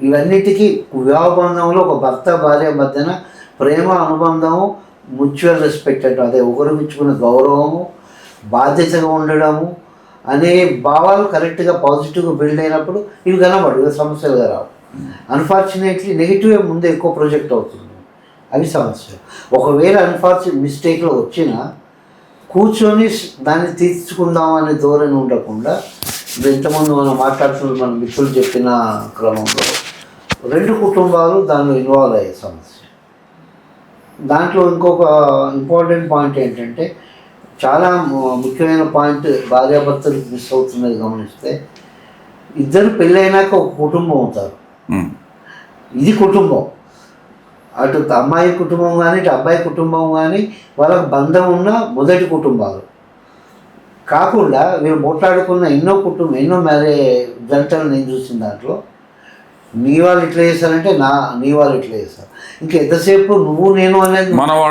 ఇవన్నిటికీ వివాహ బంధంలో ఒక భర్త భార్య మధ్యన ప్రేమ అనుబంధము, మ్యూచువల్ రెస్పెక్ట్ అంటే అదే ఒకరికిచ్చుకున్న గౌరవము, బాధ్యతగా ఉండడము అనే భావాలు కరెక్ట్గా పాజిటివ్గా బిల్డ్ అయినప్పుడు ఇవి కనబడు సమస్యలుగా రావు. అన్ఫార్చునేట్లీ నెగిటివ్ ముందు ఎక్కువ ప్రొజెక్ట్ అవుతుంది, అవి సమస్య. ఒకవేళ మిస్టేక్లో వచ్చినా కూర్చొని దాన్ని తీర్చుకుందాం అనే ధోరణి ఉండకుండా ఇంతకుముందు మనం మాట్లాడుతున్న మన మిత్రులు చెప్పిన క్రమంలో రెండు కుటుంబాలు దానిలో ఇన్వాల్వ్ అయ్యే సమస్య. దాంట్లో ఇంకొక ఇంపార్టెంట్ పాయింట్ ఏంటంటే, చాలా ముఖ్యమైన పాయింట్ భార్యాభర్తలకు మిస్ అవుతున్నది గమనిస్తే, ఇద్దరు పెళ్ళైనాక ఒక కుటుంబం అవుతారు. ఇది కుటుంబం, అటు అమ్మాయి కుటుంబం కానీ ఇటు అబ్బాయి కుటుంబం కానీ వాళ్ళకు బంధం ఉన్న మొదటి కుటుంబాలు కాకుండా వీళ్ళు మాట్లాడుకున్న ఎన్నో జంటలు నేను చూసిన దాంట్లో నీ వాళ్ళు ఇట్లా చేస్తారంటే నీ వాళ్ళు ఇట్లా చేస్తారు. ఇంకా ఎంతసేపు నువ్వు నేను అనేది మనము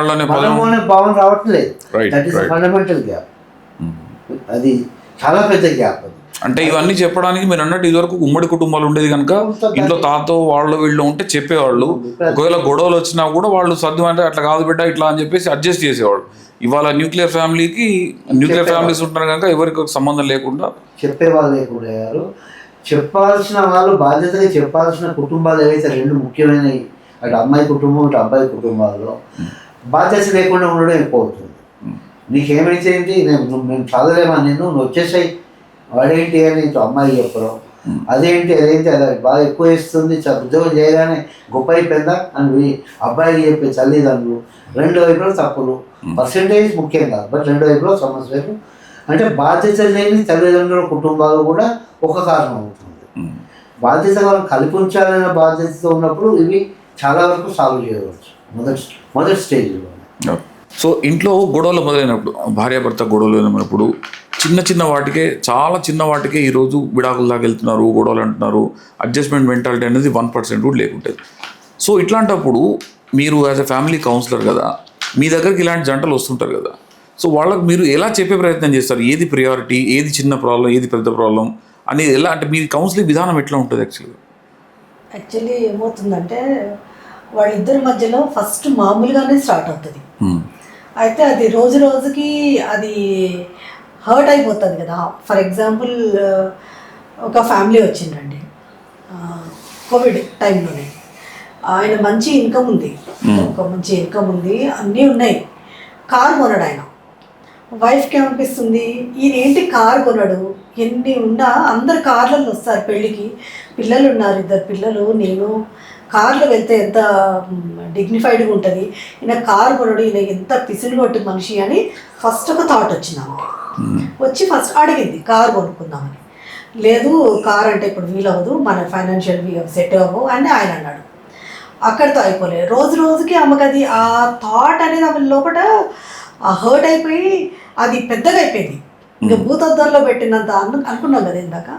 అనే భావన రావట్లేదు. That is fundamental gap. అది చాలా పెద్ద గ్యాప్. అది అంటే ఇవన్నీ చెప్పడానికి మీరు అన్నట్టు ఇదివరకు ఉమ్మడి కుటుంబాలు ఉండేది కనుక ఇంట్లో తాతో వాళ్ళు వీళ్ళు ఉంటే చెప్పేవాళ్ళు. ఒకవేళ గొడవలు వచ్చినా కూడా వాళ్ళు సర్దు అంటే అట్లా కాదు బిడ్డ ఇట్లా అని చెప్పేసి అడ్జస్ట్ చేసేవాళ్ళు. ఇవాళ న్యూక్లియర్ ఫ్యామిలీస్ ఉంటున్నారు కనుక ఎవరికి సంబంధం లేకుండా చెప్పేవాళ్ళు లేకుండా చెప్పాల్సిన వాళ్ళు బాధ్యతగా చెప్పాల్సిన కుటుంబాలు ఏవైతే రెండు ముఖ్యమైనవి, అటు అమ్మాయి కుటుంబం ఇటు అబ్బాయి కుటుంబాల్లో బాధ్యత లేకుండా ఉండడం ఎక్కువ అవుతుంది. నీకేమైతే ఏంటి మేము చదవలేమని నువ్వు వచ్చేసాయి వాడేంటి అని అమ్మాయి చెప్పడం, అదేంటి అదేంటి అది బాగా ఎక్కువ వేస్తుంది, ఉద్యోగం చేయగానే గొప్ప అయిపోయిందా అని అబ్బాయికి చెప్పే తల్లిదండ్రులు. రెండు వైపులో తప్పులు, పర్సెంటేజ్ ముఖ్యం కాదు, బట్ రెండు వైపులో సమస్యలు. అంటే బాధ్యత లేని తల్లిదండ్రుల కుటుంబాలు కూడా ఒక కారణం అవుతుంది. బాధ్యత వాళ్ళని కలిపి ఉంచాలనే బాధ్యతతో ఉన్నప్పుడు ఇవి చాలా వరకు సాల్వ్ చేయవచ్చు మొదటి స్టేజ్లో. సో ఇంట్లో గొడవలు మొదలైనప్పుడు, భార్యాభర్త గొడవలు అయినప్పుడు చిన్న వాటికే చాలా చిన్న వాటికే ఈరోజు విడాకుల దాకా వెళ్తున్నారు, గొడవలు అంటున్నారు. అడ్జస్ట్మెంట్ మెంటాలిటీ అనేది 1% కూడా లేకుంటుంది. సో ఇట్లాంటప్పుడు మీరు యాజ్ ఎ ఫ్యామిలీ కౌన్సిలర్ కదా, మీ దగ్గరికి ఇలాంటి జంటలు వస్తుంటారు కదా, సో వాళ్ళకి మీరు ఎలా చెప్పే ప్రయత్నం చేస్తారు? ఏది ప్రియారిటీ, ఏది చిన్న ప్రాబ్లం, ఏది పెద్ద ప్రాబ్లం అనేది ఎలా, అంటే మీ కౌన్సిలింగ్ విధానం ఎట్లా ఉంటుంది? యాక్చువల్లీ ఏమవుతుందంటే వాళ్ళిద్దరి మధ్యలో ఫస్ట్ మామూలుగానే స్టార్ట్ అవుతుంది. అయితే అది రోజు రోజుకి అది హర్ట్ అయిపోతుంది కదా. ఫర్ ఎగ్జాంపుల్ ఒక ఫ్యామిలీ వచ్చిందండి కోవిడ్ టైంలోనే. ఆయన మంచి ఇన్కమ్ ఉంది, అన్నీ ఉన్నాయి. కార్ కొనడు ఆయన. వైఫ్కి ఏమనిపిస్తుంది, ఈయన ఏంటి కార్ కొనడు, ఎన్ని ఉన్నా అందరు కార్లలో వస్తారు పెళ్ళికి, పిల్లలు ఉన్నారు, 2 పిల్లలు, నేను కార్లో వెళ్తే ఎంత డిగ్నిఫైడ్గా ఉంటుంది, ఈయన కార్ కొనడు, ఈయన ఎంత పిసినిగొట్టు మనిషి అని ఫస్ట్ ఒక థాట్ వచ్చింది ఆమెకి. వచ్చి ఫస్ట్ అడిగింది కార్ కొనుక్కుందామని. లేదు కార్ అంటే ఇప్పుడు వీలవ్వదు, మన ఫైనాన్షియల్ సెట్ అవ్వవు అని ఆయన అన్నాడు. అక్కడితో అయిపోలేదు. రోజు రోజుకి ఆమెకు అది ఆ థాట్ అనేది ఆమె లోపల హర్ట్ అయిపోయి అది పెద్దగా అయిపోయింది. ఇంకా భూతద్దంలో పెట్టినంత అనుకున్నాం కదా ఇందాక,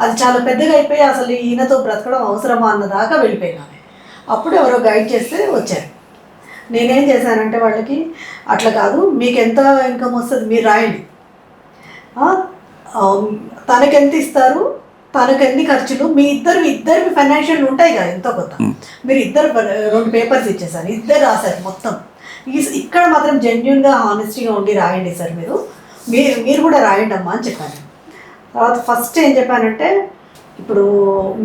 అది చాలా పెద్దగా అయిపోయి అసలు ఈయనతో బ్రతకడం అవసరమా అన్నదాకా వెళ్ళిపోయింది ఆమె. అప్పుడు ఎవరో గైడ్ చేస్తే వచ్చారు. నేనేం చేశానంటే వాళ్ళకి అట్లా కాదు, మీకు ఎంత ఇన్కమ్ వస్తుంది మీరు రాయండి, తనకెంత ఇస్తారు, తనకెన్ని ఖర్చులు, మీ ఇద్దరు ఫైనాన్షియల్ ఉంటాయి కదా ఎంతో కొత్త, మీరు ఇద్దరు 2 పేపర్స్ ఇచ్చేసారు, ఇద్దరు రాశారు మొత్తం. ఇక్కడ మాత్రం జెన్యున్గా హానెస్టీగా ఉండి రాయండి సార్, మీరు కూడా రాయండి అమ్మా అని చెప్పాను. తర్వాత ఫస్ట్ ఏం చెప్పానంటే, ఇప్పుడు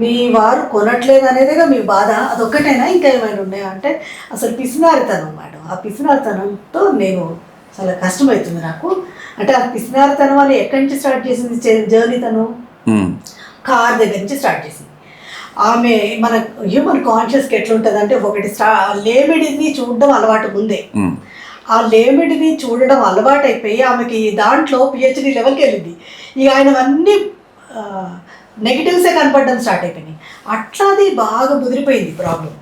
మీ వారు కొనట్లేదు అనేదిగా మీ బాధ, అదొక్కటైనా ఇంకా ఏమైనా ఉన్నాయా అంటే, అసలు పిసినారితనం మేడం, ఆ పిసినారితనంతో నేను చాలా కష్టమవుతుంది నాకు. అంటే ఆ పిసినారితనం అని ఎక్కడి నుంచి స్టార్ట్ చేసింది జర్నీ? తను కార్ దగ్గర నుంచి స్టార్ట్ చేసింది. ఆమె మన హ్యూమన్ కాన్షియస్కి ఎట్లుంటుంది అంటే, ఒకటి లేమిడిని చూడడం అలవాటు ముందే, ఆ లేమిడిని చూడడం అలవాటు అయిపోయి ఆమెకి దాంట్లో పిహెచ్డి లెవెల్కి వెళ్ళింది. ఇక ఆయనవన్నీ నెగిటివ్సే కనపడడం స్టార్ట్ అయిపోయినాయి. అట్లాది బాగా ముదిరిపోయింది ప్రాబ్లం.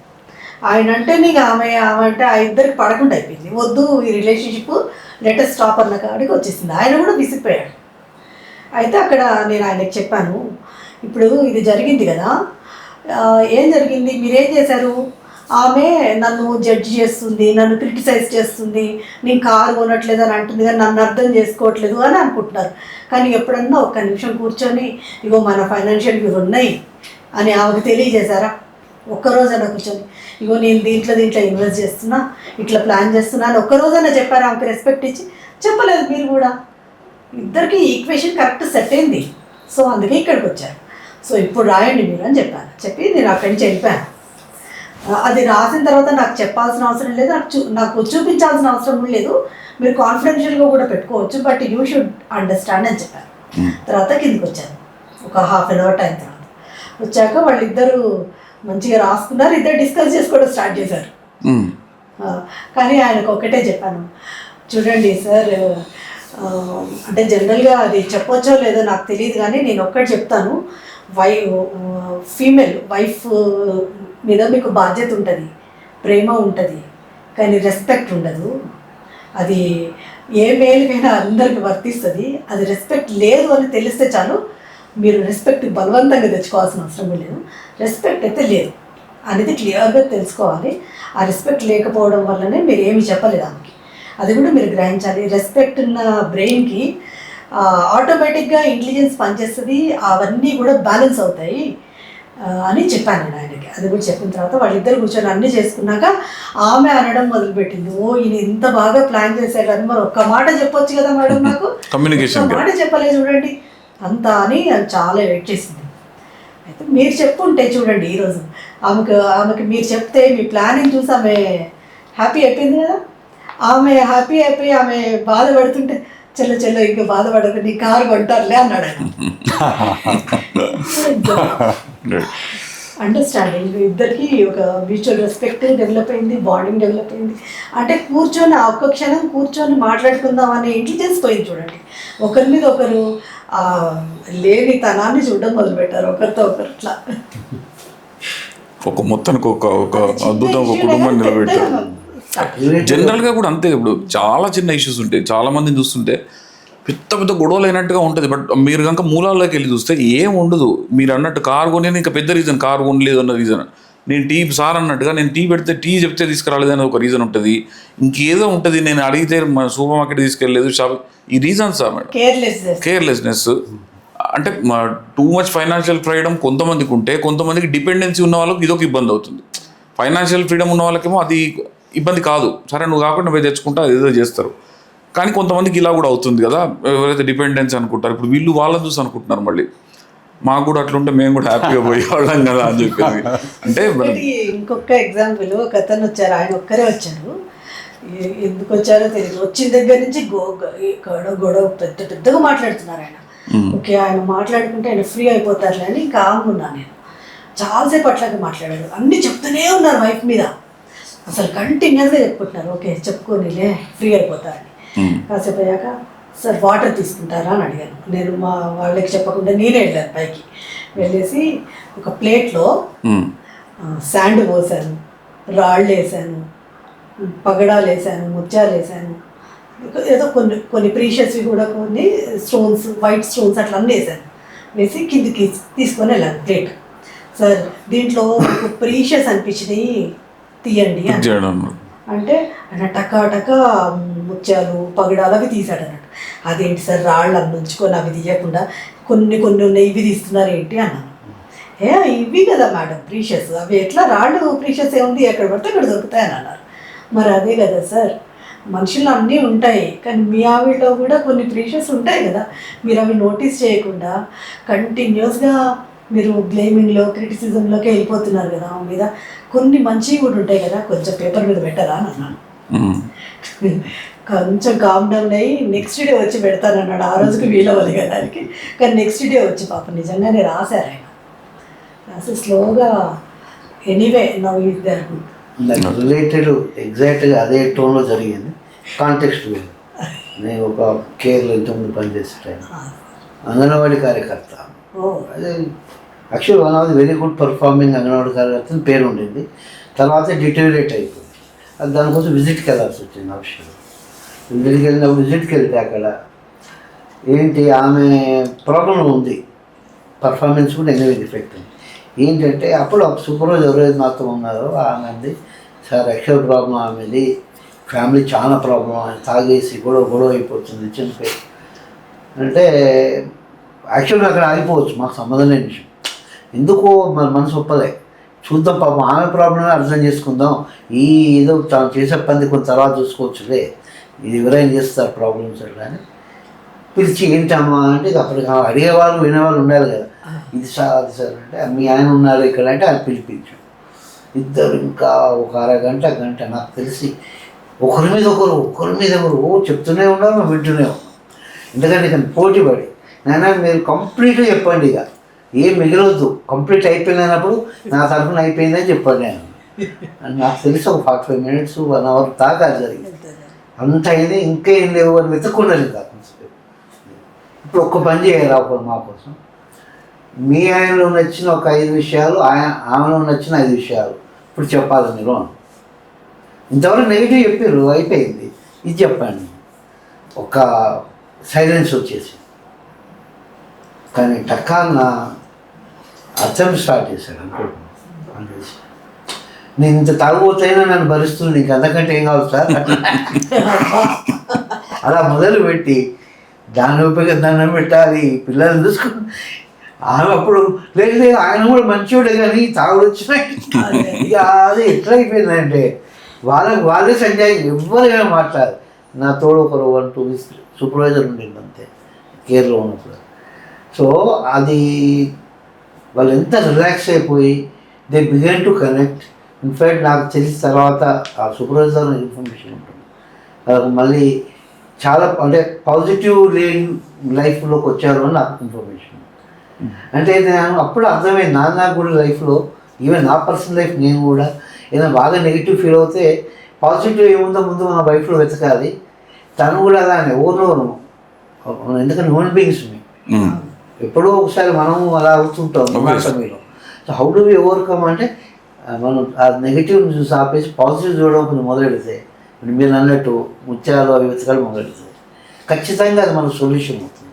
ఆయన అంటే నీకు ఆమె అంటే ఆ ఇద్దరికి పడకుండా అయిపోయింది. వద్దు ఈ రిలేషన్షిప్ లెటర్ స్టాప్ అన్న కాడికి వచ్చేసింది. ఆయన కూడా విసిగిపోయాడు. అయితే అక్కడ నేను ఆయనకి చెప్పాను, ఇప్పుడు ఇది జరిగింది కదా, ఏం జరిగింది, మీరేం చేశారు, ఆమె నన్ను జడ్జి చేస్తుంది, నన్ను క్రిటిసైజ్ చేస్తుంది, నేను కారు కొనట్లేదు అని అంటుంది కానీ నన్ను అర్థం చేసుకోవట్లేదు అని అనుకుంటున్నారు. కానీ ఎప్పుడన్నా ఒక్క నిమిషం కూర్చొని ఇగో మన ఫైనాన్షియల్ ఇవి ఉన్నాయి అని ఆమెకు తెలియజేశారా? ఒక్కరోజైనా కూర్చొని ఇగో నేను దీంట్లో ఇన్వెస్ట్ చేస్తున్నా, ఇట్లా ప్లాన్ చేస్తున్నా అని ఒక్కరోజైనా చెప్పారా? ఆమెకు రెస్పెక్ట్ ఇచ్చి చెప్పలేదు. మీరు కూడా ఇద్దరికి ఈక్వేషన్ కరెక్ట్ సెట్ అయింది. సో అందుకే ఇక్కడికి వచ్చారు. సో ఇప్పుడు రాయండి మీరు అని చెప్పాను. చెప్పి నేను అక్కడి నుంచి వెళ్ళిపోయాను. అది రాసిన తర్వాత నాకు చెప్పాల్సిన అవసరం లేదు, నాకు చూపించాల్సిన అవసరం లేదు, మీరు కాన్ఫిడెన్షియల్గా కూడా పెట్టుకోవచ్చు, బట్ యూ షుడ్ అండర్స్టాండ్ అని చెప్పాను. తర్వాత కిందకి వచ్చాను ఒక ½ అన్ అవర్ టైం తర్వాత. వచ్చాక వాళ్ళిద్దరూ మంచిగా రాసుకున్నారు, ఇద్దరు డిస్కస్ చేసుకోవడం స్టార్ట్ చేశారు. కానీ ఆయనకు ఒకటే చెప్పాను, చూడండి సార్, అంటే జనరల్గా అది చెప్పొచ్చో లేదో నాకు తెలియదు కానీ నేను ఒక్కటి చెప్తాను, ఫీమేల్ వైఫ్ మీద మీకు బాధ్యత ఉంటుంది, ప్రేమ ఉంటుంది, కానీ రెస్పెక్ట్ ఉండదు. అది ఏ మేలుకైనా అందరికి వర్తిస్తుంది. అది రెస్పెక్ట్ లేదు అని తెలిస్తే చాలు, మీరు రెస్పెక్ట్ బలవంతంగా తెచ్చుకోవాల్సిన అవసరం లేదు. రెస్పెక్ట్ అయితే లేదు అనేది క్లియర్గా తెలుసుకోవాలి. ఆ రెస్పెక్ట్ లేకపోవడం వల్లనే మీరు ఏమి చెప్పలేదు ఆమెకి, అది కూడా మీరు గ్రహించాలి. రెస్పెక్ట్ ఉన్న బ్రెయిన్కి ఆటోమేటిక్గా ఇంటెలిజెన్స్ పనిచేస్తుంది, అవన్నీ కూడా బ్యాలెన్స్ అవుతాయి అని చెప్పాను నేను ఆయనకి. అది కూడా చెప్పిన తర్వాత వాళ్ళిద్దరు కూర్చొని అన్నీ చేసుకున్నాక ఆమె అనడం మొదలుపెట్టింది, ఓ ఈయన ఇంత బాగా ప్లాన్ చేశాడు అని, మరి ఒక్క మాట చెప్పొచ్చు కదా మేడం, నాకు ఒక్క మాట చెప్పలేదు చూడండి అంతా అని చాలా వెయిట్ చేసింది. అయితే మీరు చెప్పుంటే చూడండి ఈరోజు ఆమెకి మీరు చెప్తే మీ ప్లానింగ్ చూసి ఆమె హ్యాపీ అయిపోయింది కదా. ఆమె హ్యాపీ అయిపోయి ఆమె బాధపడుతుంటే చెల్ల ఇంకా బాధపడదు, నీ కారు కొంటారులే అన్నాడు ఆయన. అండర్స్టాండింగ్ ఇద్దరికి ఒక మ్యూచువల్ రెస్పెక్ట్ డెవలప్ అయింది, బాండింగ్ డెవలప్ అయింది. అంటే కూర్చొని ఆ ఒక్క క్షణం కూర్చొని మాట్లాడుకుందాం అనే ఇంటెలిజెన్స్ పోయింది చూడండి. ఒకరి మీద ఒకరు లేని తనాన్ని చూడడం మొదలుపెట్టారు, ఒకరితో ఒకరు. ఇట్లా ఒక మొత్తానికి ఒక అద్భుతం, ఒక కుటుంబాన్ని నిలబెట్టారు. జనరల్గా కూడా అంతే. ఇప్పుడు చాలా చిన్న ఇష్యూస్ ఉంటాయి, చాలా మందిని చూస్తుంటే పెద్ద పెద్ద గొడవలు అయినట్టుగా ఉంటుంది. బట్ మీరు కనుక మూలాల్లోకి వెళ్ళి చూస్తే ఏం ఉండదు. మీరు అన్నట్టు కారు కొని ఇంకా పెద్ద రీజన్ కారు కొనలేదు అన్న రీజన్, నేను టీ సార్ అన్నట్టుగా నేను టీ పెడితే టీ చెప్తే తీసుకురాలేదని ఒక రీజన్ ఉంటుంది, ఇంకేదో ఉంటుంది, నేను అడిగితే మన సూపర్ మార్కెట్ తీసుకెళ్ళలేదు, షాపింగ్, ఈ రీజన్స్ మేడం. కేర్లెస్నెస్ అంటే టూ మచ్ ఫైనాన్షియల్ ఫ్రీడమ్ కొంతమందికి ఉంటే, కొంతమందికి డిపెండెన్సీ ఉన్న వాళ్ళకి ఇదొక ఇబ్బంది అవుతుంది. ఫైనాన్షియల్ ఫ్రీడమ్ ఉన్న వాళ్ళకేమో అది ఇబ్బంది కాదు, సరే నువ్వు కాకుండా నువ్వే తెచ్చుకుంటా అది ఏదో చేస్తారు. కానీ కొంతమందికి ఇలా కూడా అవుతుంది కదా, ఎవరైతే డిపెండెన్సీ అనుకుంటారు, ఇప్పుడు వీళ్ళు వాళ్ళని చూసి అనుకుంటున్నారు మళ్ళీ మాకు కూడా అట్లుంటే మేము కూడా హ్యాపీగా పోయేవాళ్ళం కదా అని చెప్పేది. అంటే ఇంకొక ఎగ్జాంపుల్, ఒక అతను వచ్చారు, ఆయన ఒక్కరే వచ్చారు, ఎందుకు వచ్చారో తెలియదు. వచ్చిన దగ్గర నుంచి గొడవ పెద్దగా మాట్లాడుతున్నారు ఆయన. ఓకే, ఆయన మాట్లాడుకుంటే ఆయన ఫ్రీ అయిపోతారులే అని కామ్గా ఉన్నాను నేను. చాలాసేపు అట్లాగే మాట్లాడాడు, అన్నీ చెప్తూనే ఉన్నారు వైఫ్ మీద, అసలు కంటిన్యూస్గా చెప్పుకుంటున్నారు. ఓకే చెప్పుకోనిలే ఫ్రీ అయిపోతారని. కాసేపు అయ్యాక సార్ వాటర్ తీసుకుంటారా అని అడిగాను. నేను మా వాళ్ళకి చెప్పకుండా నేనే వెళ్ళాను పైకి. వెళ్ళేసి ఒక ప్లేట్లో శాండ్ పోసాను, రాళ్ళు వేసాను, పగడాలు వేసాను, ముత్యాలు వేసాను, ఏదో కొన్ని ప్రీషియస్వి కూడా, కొన్ని స్టోన్స్, వైట్ స్టోన్స్ అట్లా అన్నీ వేసాను. వేసి కిందికి తీసుకొని వెళ్ళాను ప్లేట్. సార్ దీంట్లో ప్రీషియస్ అనిపించినవి తీయండి అంటే ఆయన టక ముత్యాలు పగడాలు అవి తీశాడు అన్నట్టు. అదేంటి సార్ రాళ్ళు అవి ఉంచుకొని అవి తీయకుండా కొన్ని ఉన్నాయి ఇవి తీస్తున్నారు ఏంటి అన్నాను. ఇవి కదా మేడం ప్రీషియస్, అవి ఎట్లా రాళ్ళు ప్రీషియస్ ఏముంది ఎక్కడ పడితే అక్కడ దొరుకుతాయని అన్నారు. మరి అదే కదా సార్, మనుషులు అన్నీ ఉంటాయి కానీ మీ ఆవిడలో కూడా కొన్ని ప్రీషియస్ ఉంటాయి కదా, మీరు అవి నోటీస్ చేయకుండా కంటిన్యూస్గా మీరు బ్లేమింగ్లో క్రిటిసిజంలోకి వెళ్ళిపోతున్నారు కదా ఆమె మీద. కొన్ని మంచివి కూడా ఉంటాయి కదా, కొంచెం పేపర్ మీద పెట్టరా అని అన్నాను. కొంచెం కామ్ డౌన్ అయ్యి నెక్స్ట్ డే వచ్చి పెడతానన్నాడు. ఆ రోజుకి వీలవ్వదు కదా దానికి, కానీ నెక్స్ట్ డే వచ్చి పాప నిజంగానే రాశారు ఆయన. రాసి స్లోగా ఎనీవే నవ్ రిలేటెడ్ ఎగ్జాక్ట్గా అదే టోన్లో జరిగింది, కాంటెక్స్ట్ వేరు. నేను ఒక కేర్లో ఇంతకుముందు పనిచేస్తాను, అంగన్వాడీ కార్యకర్త. అదే actual one of the very good performing anganwadi కార్యకర్త పేరు ఉండింది. తర్వాత డిటోరియేట్ అయిపోయింది. అది దానికోసం విజిట్కి వెళ్ళాల్సి వచ్చింది ఆఫీస్లో. విజిట్కి వెళ్తే అక్కడ ఏంటి ఆమె ప్రాబ్లం ఉంది, పర్ఫార్మెన్స్ కూడా నెగటివ్ ఎఫెక్ట్ ఉంది. ఏంటంటే అప్పుడు సూపర్వైజర్ ఎవరైతే నాతో ఉన్నారో ఆమె అంది, సార్ యాక్చువల్ ప్రాబ్లం ఆమెది, ఫ్యామిలీ చాలా ప్రాబ్లం, ఆయన తాగేసి గొడవ అయిపోతుంది చనిపోయి అంటే. యాక్చువల్గా అక్కడ ఆగిపోవచ్చు, మాకు సంబంధం లేని విషయం. ఎందుకో మన మనసు ఒప్పలే, చూద్దాం పాపం ఆమె ప్రాబ్లమే అర్థం చేసుకుందాం, ఏదో తాను చేసే పని కొంత తర్వాత చూసుకోవచ్చులే, ఇది ఎవరైనా చేస్తారు ప్రాబ్లమ్స్ అని పిలిచి ఏంటమ్మా అంటే అప్పటికి అడిగేవాళ్ళు వినేవాళ్ళు ఉండాలి కదా. ఇది సార్ అది సార్ అంటే మీ ఆయన ఉన్నారు ఇక్కడ అంటే ఆయన పిలిపించాం. ఇద్దరు ఇంకా ఒక అరగంట గంట నాకు తెలిసి ఒకరి మీద ఒకరు చెప్తూనే ఉన్నారు, మేము వింటూనే ఉన్నాం. ఎందుకంటే ఇక పోటీ పడి నాయన మీరు కంప్లీట్గా చెప్పండి, ఇక ఏం మిగలవద్దు, కంప్లీట్ అయిపోయినప్పుడు నా తరఫున అయిపోయిందని చెప్పాను నేను. నాకు తెలిసి ఒక 45 minutes 1 hour దాకా జరిగింది. అంత అయింది, ఇంకా ఏం లేవు అని వెతుక్కుండాలి కాదు. ఇప్పుడు ఒక్క పని చేయాలి ఒకరు మా కోసం, మీ ఆయనలో నచ్చిన ఒక 5 విషయాలు, ఆమెలో నచ్చిన 5 విషయాలు ఇప్పుడు చెప్పాలి మీరు. ఇంతవరకు నెగిటివ్ చెప్పారు, అయిపోయింది, ఇది చెప్పండి. ఒక సైలెన్స్ వచ్చేసి కానీ టక్కాన్న అర్థం స్టార్ట్ చేశాడు అనుకుంటున్నాను. నేను ఇంత తాగుపోతైనా నన్ను భరిస్తుంది, ఇంక అంతకంటే ఏం కావాలి సార్ అలా మొదలుపెట్టి దాని ఉపయోగ దండం పెట్టాలి, పిల్లల్ని చూసుకుని. ఆమె అప్పుడు లేదు ఆయన కూడా మంచివాడే కానీ తాగుడు వచ్చినాయి. ఇక అది ఎట్లా అయిపోయిందంటే వాళ్ళే సంజయ్ ఎవరైనా మాట్లాడారు. నా తోడు ఒకరు 1-2 weeks సూపర్వైజర్ ఉండింది అంతే కేర్లో ఉన్నప్పుడు. సో అది వాళ్ళు ఎంత రిలాక్స్ అయిపోయి they begin to connect. In fact నాకు తెలిసిన తర్వాత ఆ సూపర్వైజర్ ఇన్ఫర్మేషన్ ఉంటుంది, మళ్ళీ చాలా అంటే పాజిటివ్ లైఫ్లోకి వచ్చారు అని నాకు ఇన్ఫర్మేషన్. అంటే నేను అప్పుడు అర్థమైంది నాకు కూడా లైఫ్లో, ఈవెన్ నా పర్సనల్ లైఫ్ నేను కూడా ఏదైనా బాగా నెగిటివ్ ఫీల్ అవుతే పాజిటివ్ ఏముందో ముందు మన వైఫ్లో వెతకాలి. తను కూడా అలానే ఓర్నోరు, ఎందుకంటే హ్యూమన్ బీయింగ్స్ ఎప్పుడో ఒకసారి మనము అలా అవుతుంటాం సమయంలో. So how do we overcome అంటే మనం ఆ నెగిటివ్ చూసి ఆపేసి పాజిటివ్ చూడడం కొంచెం మొదలెడితే, మీరు అన్నట్టు ముత్యాలు అవి వెతకాలి మొదలెడితే ఖచ్చితంగా అది మన సొల్యూషన్ అవుతుంది.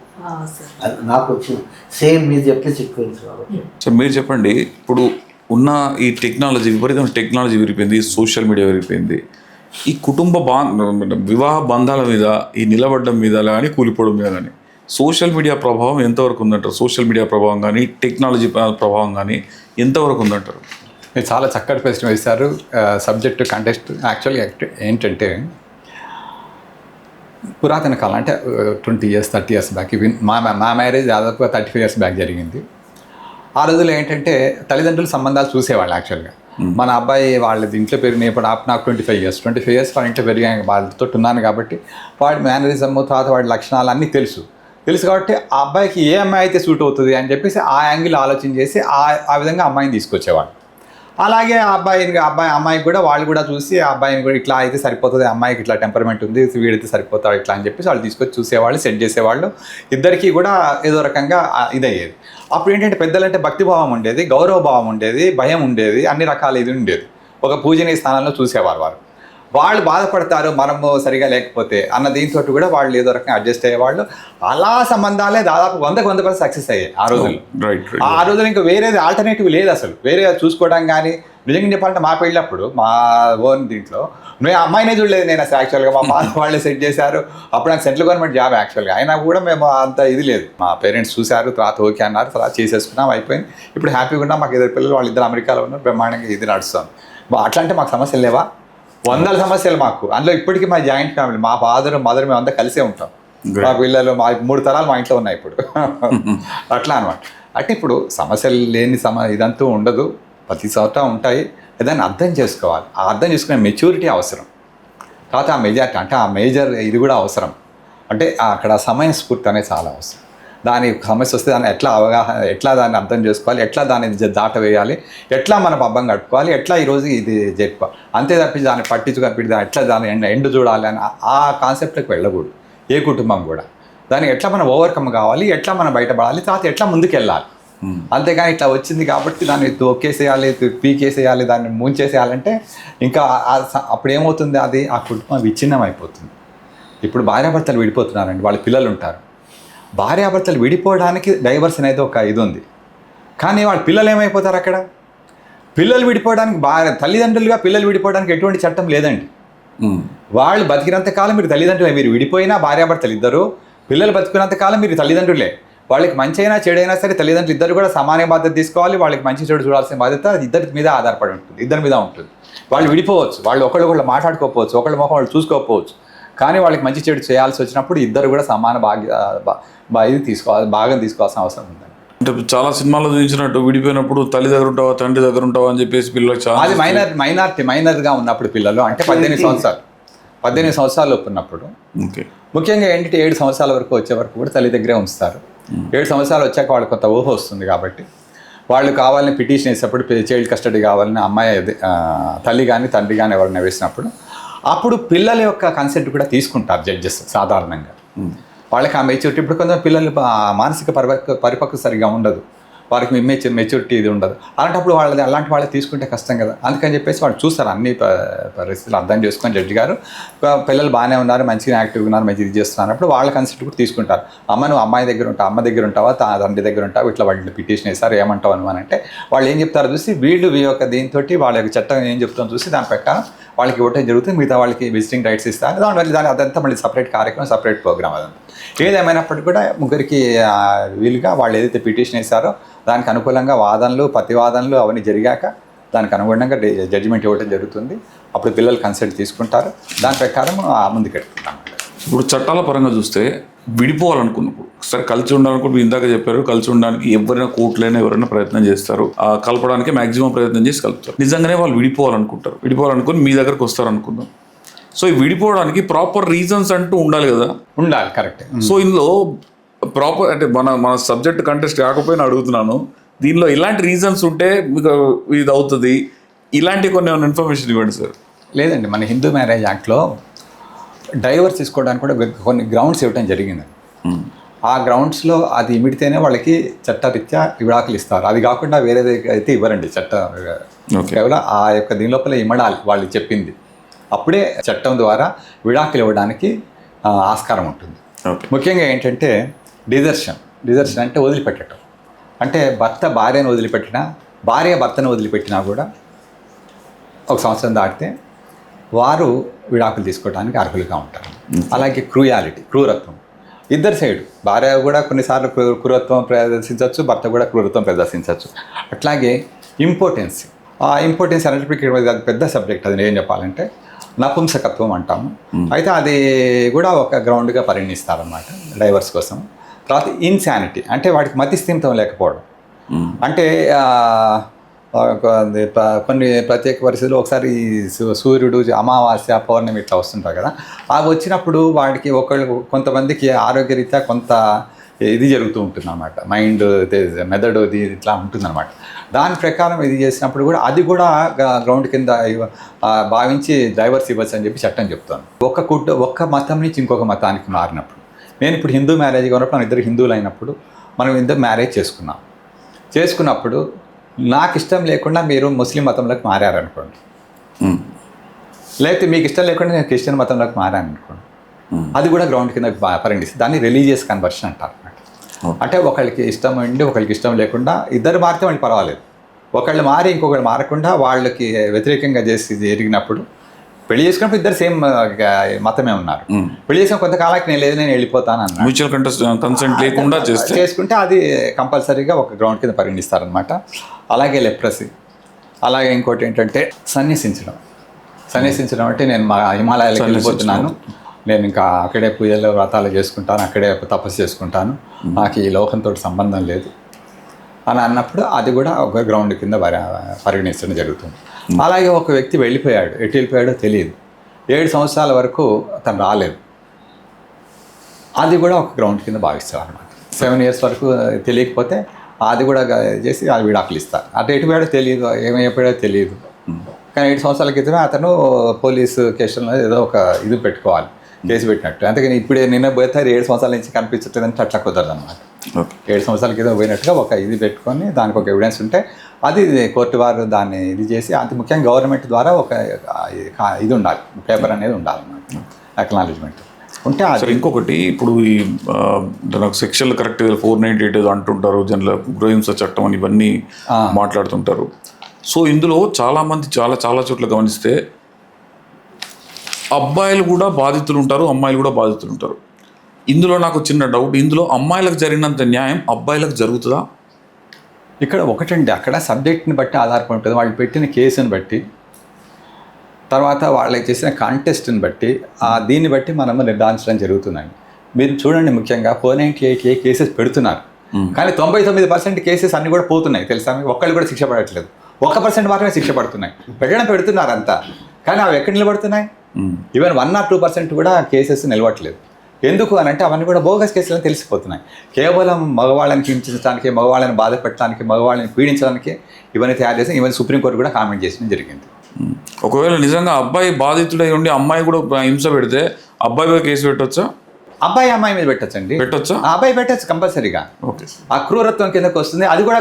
అది నాకు వచ్చింది సేమ్ మీరు చెప్పే సీక్వెన్స్ కాబట్టి. సో మీరు చెప్పండి, ఇప్పుడు ఉన్న ఈ టెక్నాలజీ విపరీతమైన టెక్నాలజీ విరిగిపోయింది, సోషల్ మీడియా విరిగిపోయింది, ఈ కుటుంబ వివాహ బంధాల మీద, ఈ నిలబడడం మీద కానీ కూలిపోవడం మీద కానీ సోషల్ మీడియా ప్రభావం ఎంతవరకు ఉందంటారు? సోషల్ మీడియా ప్రభావం కానీ టెక్నాలజీ ప్రభావం కానీ ఎంతవరకు ఉందంటారు? మీరు చాలా చక్కటి ప్రశ్న వేశారు. సబ్జెక్టు కంటెస్ట్ యాక్చువల్గా ఏంటంటే పురాతన కాలం అంటే 20 years 30 years బ్యాక్, ఇవి మా మ్యారేజ్ దాదాపుగా 35 years బ్యాక్ జరిగింది. ఆ రోజుల్లో ఏంటంటే తల్లిదండ్రుల సంబంధాలు చూసేవాళ్ళు. యాక్చువల్గా మన అబ్బాయి వాళ్ళది ఇంట్లో పెరిగిన, ఇప్పుడు నాకు 25 years వాళ్ళ ఇంట్లో పెరిగాను, వాళ్ళతో ఉన్నాను కాబట్టి వాడి మేనరిజము తర్వాత వాడి లక్షణాలు అన్నీ తెలుసు కాబట్టి ఆ అబ్బాయికి ఏ అమ్మాయి అయితే సూట్ అవుతుంది అని చెప్పేసి ఆ యాంగిల్ ఆలోచన చేసి ఆ విధంగా అమ్మాయిని తీసుకొచ్చేవాడు. అలాగే అమ్మాయికి కూడా వాళ్ళు కూడా చూసి ఆ అబ్బాయిని కూడా ఇట్లా అయితే సరిపోతుంది, అమ్మాయికి ఇట్లా టెంపర్మెంట్ ఉంది, వీడితే సరిపోతాడు ఇట్లా అని చెప్పేసి వాళ్ళు తీసుకొచ్చి చూసేవాళ్ళు, సెట్ చేసేవాళ్ళు. ఇద్దరికీ కూడా ఏదో రకంగా ఇదయ్యేది. అప్పుడు ఏంటంటే పెద్దలంటే భక్తిభావం ఉండేది, గౌరవ భావం ఉండేది, భయం ఉండేది, అన్ని రకాల ఇది ఉండేది. ఒక పూజనీయ స్థానంలో చూసేవారు వారు. వాళ్ళు బాధపడతారు మనము సరిగా లేకపోతే అన్న దీంతో కూడా వాళ్ళు ఏదో రకంగా అడ్జస్ట్ అయ్యేవాళ్ళు. అలా సంబంధాలే దాదాపు 100% సక్సెస్ అయ్యాయి ఆ రోజుల్లో. ఆ రోజుల్లో ఇంకా వేరేది ఆల్టర్నేటివ్ లేదు అసలు, వేరే చూసుకోవడం కానీ నిజంగా చెప్పాలంటే మా పెళ్ళప్పుడు మా ఓన్ దీంట్లో మేము అమ్మాయినే చూడలేదు నేను అసలు యాక్చువల్గా మా పాత వాళ్ళే సెట్ చేశారు. అప్పుడు నాకు సెంట్రల్ గవర్నమెంట్ జాబ్ యాక్చువల్గా అయినా కూడా మేము అంత ఇది లేదు. మా పేరెంట్స్ చూశారు, తర్వాత ఓకే అన్నారు, తర్వాత చేసేసుకున్నాం, అయిపోయింది. ఇప్పుడు హ్యాపీగా ఉన్నాం. మాకు ఇద్దరు పిల్లలు, వాళ్ళిద్దరు అమెరికాలో ఉన్నారు, బ్రహ్మాండంగా ఇది నడుస్తాం. అట్లా అంటే మాకు సమస్యలు లేవా? వందల సమస్యలు మాకు. అందులో ఇప్పటికీ మా జాయింట్ ఫ్యామిలీ, మా ఫాదర్ మదర్ మేము అంతా కలిసే ఉంటాం. మా పిల్లలు, మా 3 తరాలు మా ఇంట్లో ఉన్నాయి ఇప్పుడు. అట్లా అనమాట. అంటే ఇప్పుడు సమస్యలు లేని ఇదంతా ఉండదు, ప్రతి చోట ఉంటాయి. దాన్ని అర్థం చేసుకోవాలి. ఆ అర్థం చేసుకునే మెచ్యూరిటీ అవసరం. తర్వాత ఆ మెజారిటీ అంటే ఆ మేజర్ ఇది కూడా అవసరం. అంటే అక్కడ సమయస్ఫూర్తి అనేది చాలా అవసరం. దాని సమస్య వస్తే దాన్ని ఎట్లా దాన్ని అర్థం చేసుకోవాలి, ఎట్లా దాన్ని దాటవేయాలి, ఎట్లా మన పబ్బం కట్టుకోవాలి, ఎట్లా ఈరోజు ఇది జరుపుకోవాలి, అంతే తప్పించి దాన్ని పట్టించుకొని ఎట్లా దాన్ని ఎండు చూడాలి అని ఆ కాన్సెప్ట్కి వెళ్ళకూడదు ఏ కుటుంబం కూడా. దాన్ని ఎట్లా మనం ఓవర్కమ్ కావాలి, ఎట్లా మనం బయటపడాలి, తర్వాత ఎట్లా ముందుకు వెళ్ళాలి. అంతేగాని ఇట్లా వచ్చింది కాబట్టి దాన్ని తొక్కేసేయాలి, పీకేసేయాలి, దాన్ని ముంచేసేయాలంటే ఇంకా అప్పుడు ఏమవుతుంది, అది ఆ కుటుంబం విచ్ఛిన్నం అయిపోతుంది. ఇప్పుడు భార్యాభర్తలు విడిపోతున్నారండి, వాళ్ళ పిల్లలు ఉంటారు. భార్యాభర్తలు విడిపోవడానికి డైవర్స్ అనేది ఒక ఇది ఉంది. కానీ వాళ్ళ పిల్లలు ఏమైపోతారు అక్కడ? పిల్లలు విడిపోవడానికి తల్లిదండ్రులుగా పిల్లలు విడిపోవడానికి ఎటువంటి చట్టం లేదండి. వాళ్ళు బతికినంత కాలం మీరు తల్లిదండ్రులే. మీరు విడిపోయినా భార్యాభర్తలు ఇద్దరు, పిల్లలు బతికినంత కాలం మీరు తల్లిదండ్రులే. వాళ్ళకి మంచి అయినా చెడైనా సరే తల్లిదండ్రులు ఇద్దరు కూడా సమాన బాధ్యత తీసుకోవాలి. వాళ్ళకి మంచి చెడు చూడాల్సిన బాధ్యత ఇద్దరి మీద ఆధారపడి ఉంటుంది, ఇద్దరి మీద ఉంటుంది. వాళ్ళు విడిపోవచ్చు, వాళ్ళు ఒకళ్ళు మాట్లాడుకోకపోవచ్చు, ఒకళ్ళ ముఖం వాళ్ళు చూసుకోకపోవచ్చు. కానీ వాళ్ళకి మంచి చెడు చేయాల్సి వచ్చినప్పుడు ఇద్దరు కూడా సమాన ఇది తీసుకోవాలి, భాగం తీసుకోవాల్సిన అవసరం ఉందండి. అంటే చాలా సినిమాల్లో చూపించినట్టు విడిపోయినప్పుడు తల్లి దగ్గర ఉంటావా, తండ్రి దగ్గర ఉంటావా అని చెప్పేసి పిల్లలు చాలా, అది మైనర్గా ఉన్నప్పుడు పిల్లలు అంటే 18 సంవత్సరాలు ఉన్నప్పుడు ముఖ్యంగా ఏంటంటే 7 సంవత్సరాల వరకు వచ్చే వరకు కూడా తల్లి దగ్గరే ఉంచుతారు. 7 సంవత్సరాలు వచ్చాక వాళ్ళకి కొంత ఊహ వస్తుంది కాబట్టి వాళ్ళు కావాలని పిటిషన్ వేసినప్పుడు చైల్డ్ కస్టడీ కావాలని అమ్మాయి తల్లి కానీ తండ్రి కానీ ఎవరైనా వేసినప్పుడు అప్పుడు పిల్లల యొక్క కన్సెంట్ కూడా తీసుకుంటారు జడ్జెస్ సాధారణంగా. వాళ్ళకి ఆ మెచ్యూరిటీ, ఇప్పుడు కొంచెం పిల్లలు మానసిక పరిపక్వత సరిగా ఉండదు, వారికి మెచ్యూరిటీ ఇది ఉండదు. అలాంటప్పుడు అలాంటి వాళ్ళకి తీసుకుంటే కష్టం కదా. అందుకని చెప్పేసి వాళ్ళు చూస్తారు అన్ని పరిస్థితులు అర్థం చేసుకొని జడ్జి గారు పిల్లలు బాగానే ఉన్నారు, మంచిగా యాక్టివ్గా ఉన్నారు, మంచిగా ఇది చేస్తున్నారు అన్నప్పుడు వాళ్ళ కన్సెప్ట్ కూడా తీసుకుంటారు. నువ్వు అమ్మాయి దగ్గర ఉంటావు, అమ్మ దగ్గర ఉంటావా, తండ్రి దగ్గర ఉంటావు, ఇట్లా వాళ్ళు పిటిషన్ వేస్తారు, ఏమంటావు అని అంటే వాళ్ళు ఏం చెప్తారో చూసి వీళ్ళు యొక్క దీంతో వాళ్ళ యొక్క చట్టం ఏం చెప్తామో చూసి దాని ప్రకారం వాళ్ళకి ఇవ్వటం జరుగుతుంది. మిగతా వాళ్ళకి విజిటింగ్ రైట్స్ ఇస్తారు. దాని అదంతా మళ్ళీ సపరేట్ కార్యక్రమం, సపరేట్ ప్రోగ్రామ్. అదంతా ఏదేమైనప్పటికీ కూడా ముగ్గురికి వీలుగా వాళ్ళు ఏదైతే పిటిషన్ వేస్తారో దానికి అనుకూలంగా వాదనలు ప్రతివాదనలు అవన్నీ జరిగాక దానికి అనుగుణంగా జడ్జిమెంట్ ఇవ్వడం జరుగుతుంది. అప్పుడు పిల్లలు కన్సల్ట్ తీసుకుంటారు, దాని ప్రకారం ముందుకెళ్తున్నాం. ఇప్పుడు చట్టాల పరంగా చూస్తే విడిపోవాలనుకున్నప్పుడు సరే కలిసి ఉండాలనుకుంటే ఇందాక చెప్పారు, కలిసి ఉండడానికి ఎవరైనా కోర్టులైనా ఎవరైనా ప్రయత్నం చేస్తారు, కలపడానికి మ్యాక్సిమం ప్రయత్నం చేసి కలుపుతారు. నిజంగానే వాళ్ళు విడిపోవాలనుకుని మీ దగ్గరకు వస్తారు అనుకుందాం. సో ఈ విడిపోవడానికి ప్రాపర్ రీజన్స్ అంటూ ఉండాలి కదా. ఉండాలి, కరెక్ట్. సో ఇందులో ప్రాపర్ అంటే మన సబ్జెక్ట్ కంటెస్ట్ కాకపోయినా అడుగుతున్నాను, దీనిలో ఇలాంటి రీజన్స్ ఉంటే మీకు ఇది అవుతుంది, ఇలాంటి కొన్ని ఇన్ఫర్మేషన్ ఇవ్వండి సార్. లేదండి, మన హిందూ మ్యారేజ్ యాక్ట్లో డైవర్స్ తీసుకోవడానికి కూడా కొన్ని గ్రౌండ్స్ ఇవ్వడం జరిగింది. ఆ గ్రౌండ్స్లో అది ఇమిడితేనే వాళ్ళకి చట్టరీత్యా విడాకులు ఇస్తారు. అది కాకుండా వేరేది అయితే ఇవ్వరండి. కేవలం ఆ యొక్క దీని లోపల ఇమ్మడాలి వాళ్ళు చెప్పింది, అప్పుడే చట్టం ద్వారా విడాకులు ఇవ్వడానికి ఆస్కారం ఉంటుంది. ముఖ్యంగా ఏంటంటే డిజర్షన్ అంటే వదిలిపెట్టడం. అంటే భర్త భార్యను వదిలిపెట్టినా, భార్య భర్తను వదిలిపెట్టినా కూడా 1 సంవత్సరం దాటితే వారు విడాకులు తీసుకోవడానికి అర్హులుగా ఉంటారు. అలాగే క్రూరత్వం ఇద్దరు సైడు, భార్య కూడా కొన్నిసార్లు క్రూరత్వం ప్రదర్శించవచ్చు, భర్త కూడా క్రూరత్వం ప్రదర్శించవచ్చు. అట్లాగే ఇంపార్టెన్స్ అనేటప్పటికీ అది పెద్ద సబ్జెక్ట్. అది ఏం చెప్పాలంటే నపుంసకత్వం అంటాము. అయితే అది కూడా ఒక గ్రౌండ్గా పరిగణిస్తారన్నమాట డైవర్స్ కోసం. తర్వాత ఇన్సానిటీ అంటే వాడికి మతిస్థిమితం లేకపోవడం. అంటే కొన్ని ప్రత్యేక పరిస్థితుల్లో ఒకసారి సూర్యుడు, అమావాస్య, పౌర్ణమి ఇట్లా వస్తుంటారు కదా, అవి వచ్చినప్పుడు వాడికి కొంతమందికి ఆరోగ్యరీత్యా కొంత ఇది జరుగుతూ ఉంటుంది అన్నమాట. మైండ్ మెదడు ఇట్లా ఉంటుందన్నమాట. దాని ప్రకారం ఇది చేసినప్పుడు కూడా అది కూడా గ్రౌండ్ కింద భావించి డైవర్స్ ఇవ్వచ్చు అని చెప్పి చట్టం చెప్తాను. ఒక్క మతం నుంచి ఇంకొక మతానికి మారినప్పుడు, నేను ఇప్పుడు హిందూ మ్యారేజ్గా ఉన్నప్పుడు మన ఇద్దరు హిందువులు అయినప్పుడు మనం ఇద్దరు మ్యారేజ్ చేసుకున్నప్పుడు నాకు ఇష్టం లేకుండా మీరు ముస్లిం మతంలోకి మారారనుకోండి, లేకపోతే మీకు ఇష్టం లేకుండా నేను క్రిస్టియన్ మతంలోకి మారాను అనుకోండి, అది కూడా గ్రౌండ్ కింద పరిగణిస్తుంది. దాన్ని రిలీజియస్ కన్వర్షన్ అంటారు. అంటే ఒకరికి ఇష్టం ఉండి ఒకరికి ఇష్టం లేకుండా ఇద్దరు మారితే వాళ్ళకి పర్వాలేదు, ఒకళ్ళు మారి ఇంకొకళ్ళు మారకుండా వాళ్ళకి వ్యతిరేకంగా చేసి జరిగినప్పుడు పెళ్లి చేసుకున్నప్పుడు ఇద్దరు సేమ్ మతమే ఉన్నారు. పెళ్లి చేసిన కొంతకాలానికి నేను లేదు నేను వెళ్ళిపోతాను అన్నా. మ్యూచువల్ కన్సెంట్ లేకుండా చేసుకుంటే అది కంపల్సరీగా ఒక గ్రౌండ్ కింద పరిగణిస్తారనమాట. అలాగే లెప్రసీ, అలాగే ఇంకోటి ఏంటంటే సన్యసించడం అంటే నేను మా హిమాలయాలకు వెళ్ళిపోతున్నాను, నేను ఇంకా అక్కడే పూజలు వ్రతాలు చేసుకుంటాను, అక్కడే తపస్సు చేసుకుంటాను, నాకు ఈ లోకంతో సంబంధం లేదు అని అన్నప్పుడు అది కూడా ఒక గ్రౌండ్ కింద పరిగణించడం జరుగుతుంది. అలాగే ఒక వ్యక్తి వెళ్ళిపోయాడు, ఎటు వెళ్ళిపోయాడో తెలియదు, 7 సంవత్సరాల వరకు అతను రాలేదు, అది కూడా ఒక గ్రౌండ్ కింద భావిస్తారు అనమాట. 7 years వరకు తెలియకపోతే అది కూడా చేసి అది విడాకులు ఇస్తారు. అటు ఎటు పోయాడో తెలియదు, ఏమైపోయాడో తెలియదు, కానీ 7 సంవత్సరాల క్రితమే అతను పోలీసు కేసులో ఏదో ఒక ఇది పెట్టుకోవాలి, కేసు పెట్టినట్టు. అందుకని ఇప్పుడే నిన్న పోతే 7 సంవత్సరాల నుంచి కనిపించట్లేదంటే అట్లా కుదరదు అనమాట. 7 సంవత్సరాల క్రితం పోయినట్టుగా ఒక ఇది పెట్టుకొని దానికి ఒక ఎవిడెన్స్ ఉంటే అది కోర్టు వారు దాన్ని ఇది చేసి, అంత ముఖ్యంగా గవర్నమెంట్ ద్వారా ఒక ఇది ఉండాలి, పేపర్ అనేది ఉండాలన్నమాట, అక్నాలెడ్జ్మెంట్ ఉంటే. సరే, ఇంకొకటి ఇప్పుడు ఈ సెక్షన్లు కరెక్ట్ 498 అంటుంటారు, జనరల్ గృహహింస చట్టం అని ఇవన్నీ మాట్లాడుతుంటారు. సో ఇందులో చాలామంది చాలా చోట్ల గమనిస్తే అబ్బాయిలు కూడా బాధితులు ఉంటారు, అమ్మాయిలు కూడా బాధితులు ఉంటారు. ఇందులో నాకు చిన్న డౌట్, ఇందులో అమ్మాయిలకు జరిగినంత న్యాయం అబ్బాయిలకు జరుగుతుందా? ఇక్కడ ఒకటండి, అక్కడ సబ్జెక్ట్ని బట్టి ఆధారపడి ఉంటుంది, వాళ్ళు పెట్టిన కేసుని బట్టి, తర్వాత వాళ్ళకి చేసిన కాంటెస్ట్ని బట్టి, దీన్ని బట్టి మనము నిర్ధారించడం జరుగుతుందండి. మీరు చూడండి, ముఖ్యంగా 498 కేసెస్ పెడుతున్నారు, కానీ 99% కేసెస్ అన్నీ కూడా పోతున్నాయి తెలుసా? ఒక్కళ్ళు కూడా శిక్ష పడట్లేదు, 1% మాత్రమే శిక్ష పడుతున్నాయి. పెడుతున్నారు అంతా, కానీ అవి ఎక్కడ నిలబడుతున్నాయి? ఈవెన్ 1 or 2% కూడా కేసెస్ నిలవట్లేదు. ఎందుకు అని అంటే అవన్నీ కూడా బోగస్ కేసులని తెలిసిపోతున్నాయి. కేవలం మగవాళ్ళని హింసించడానికి, మగవాళ్ళని బాధ పెట్టడానికి, మగవాళ్ళని పీడించడానికి ఇవన్నీ తయారు చేసి ఈవెన్ సుప్రీంకోర్టు కూడా కామెంట్ చేసిన జరిగింది. ఒకవేళ నిజంగా అబ్బాయి బాధితుడై ఉండి అమ్మాయి కూడా హింస పెడితే అబ్బాయి మీద కేసు పెట్టొచ్చా? అమ్మాయి మీద పెట్టచ్చండి, పెట్టొచ్చా? అబ్బాయి పెట్టచ్చు కంపల్సరీగా. ఓకే, అక్రూరత్వం కిందకి వస్తుంది, అది కూడా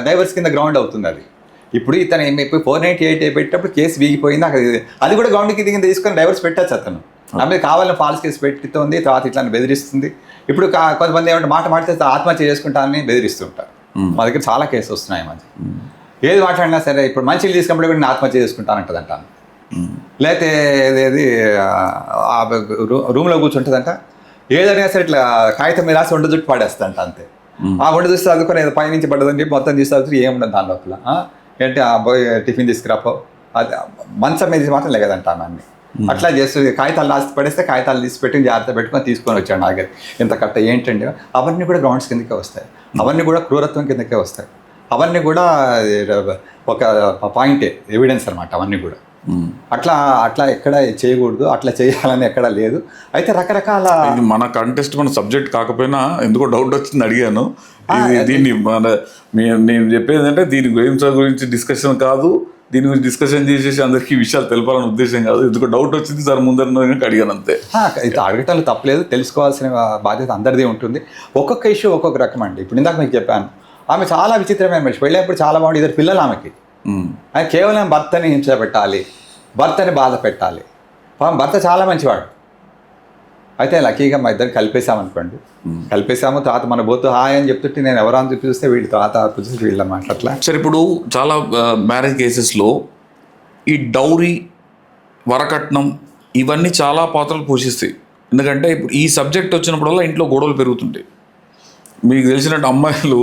డైవర్స్ కింద గ్రౌండ్ అవుతుంది. అది ఇప్పుడు ఇతను 498 పెట్టినప్పుడు కేసు వీగిపోయింది, అది కూడా గ్రౌండ్ కింద తీసుకొని డైవర్స్ పెట్టచ్చు. అతను ఆమె కావాలని ఫాల్స్ కేసు పెట్టుతుంది, తర్వాత ఇట్లా బెదిరిస్తుంది. ఇప్పుడు కొంతమంది ఏమంటే మాట్లాడితే ఆత్మహత్య చేసుకుంటానని బెదిరిస్తుంటారు. మా దగ్గర చాలా కేసులు వస్తున్నాయి. మధ్య ఏది మాట్లాడినా సరే, ఇప్పుడు మంచిలు తీసుకున్నప్పుడు కూడా నేను ఆత్మహత్య చేసుకుంటానంటదంట, లేకపోతే ఏది రూమ్లో కూర్చుంటుందంట, ఏదైనా సరే ఇట్లా కాగితం మీద రాసి వంట జుట్టు పాడేస్తంట, అంతే. ఆ వంట చూస్తే చదువుకొని ఏదో పైనుంచి పడ్డదని చెప్పి మొత్తం తీసి ఏముండదు దాని లోపల. ఏంటి ఆ అబ్బాయి టిఫిన్ తీసుకురాపో, అది మంచం మీద మాత్రం లేదంట అన్నీ. అట్లా చేస్తుంది, కాగితాలు రాసి పడేస్తే కాగితాలు తీసి పెట్టి జాగ్రత్త పెట్టుకొని తీసుకొని వచ్చాడు నాగరి ఇంత కట్ట ఏంటండి. అవన్నీ కూడా గ్రౌండ్స్ కిందకే వస్తాయి, అవన్నీ కూడా క్రూరత్వం కిందకే వస్తాయి, అవన్నీ కూడా ఒక పాయింటే, ఎవిడెన్స్ అనమాట అవన్నీ కూడా. అట్లా ఎక్కడ చేయకూడదు, అట్లా చేయాలని ఎక్కడ లేదు. అయితే రకరకాల మన కంటెస్ట్ మన సబ్జెక్ట్ కాకపోయినా ఎందుకో డౌట్ వచ్చింది, అడిగాను. దీన్ని నేను చెప్పేది అంటే దీని గురించి డిస్కషన్ కాదు, దీని గురించి డిస్కషన్ చేసేసి అందరికీ విషయాలు తెలపాలని ఉద్దేశం కాదు, ఎందుకు డౌట్ వచ్చింది సార్ ముందర అడిగాను అంతే. అయితే అడగటాలు తప్పలేదు, తెలుసుకోవాల్సిన బాధ్యత అందరిది ఉంటుంది. ఒక్కొక్క ఇష్యూ ఒక్కొక్క రకం అండి. ఇప్పుడు ఇందాక మీకు చెప్పాను, ఆమె చాలా విచిత్రమైన మనిషి, వెళ్ళేప్పుడు చాలా బాగుంది, 2 పిల్లలు ఆమెకి. ఆయన కేవలం భర్తని హింస పెట్టాలి, భర్తని బాధ పెట్టాలి. భర్త చాలా మంచివాడు. అయితే లక్కీగా మా ఇద్దరు కలిపేశామనుకోండి, కలిపేశాము, తర్వాత మన బోతు హాయ్ అని చెప్తుంటే నేను ఎవరైనా చూపిస్తే వీళ్ళు తర్వాత చూసి వీళ్ళ మాట్లాడలే. సరే, ఇప్పుడు చాలా మ్యారేజ్ కేసెస్లో ఈ డౌరీ, వరకట్నం ఇవన్నీ చాలా పాత్రలు పోషిస్తాయి. ఎందుకంటే ఇప్పుడు ఈ సబ్జెక్ట్ వచ్చినప్పుడల్లా ఇంట్లో గొడవలు పెరుగుతుంటాయి. మీకు తెలిసినట్టు అమ్మాయిలు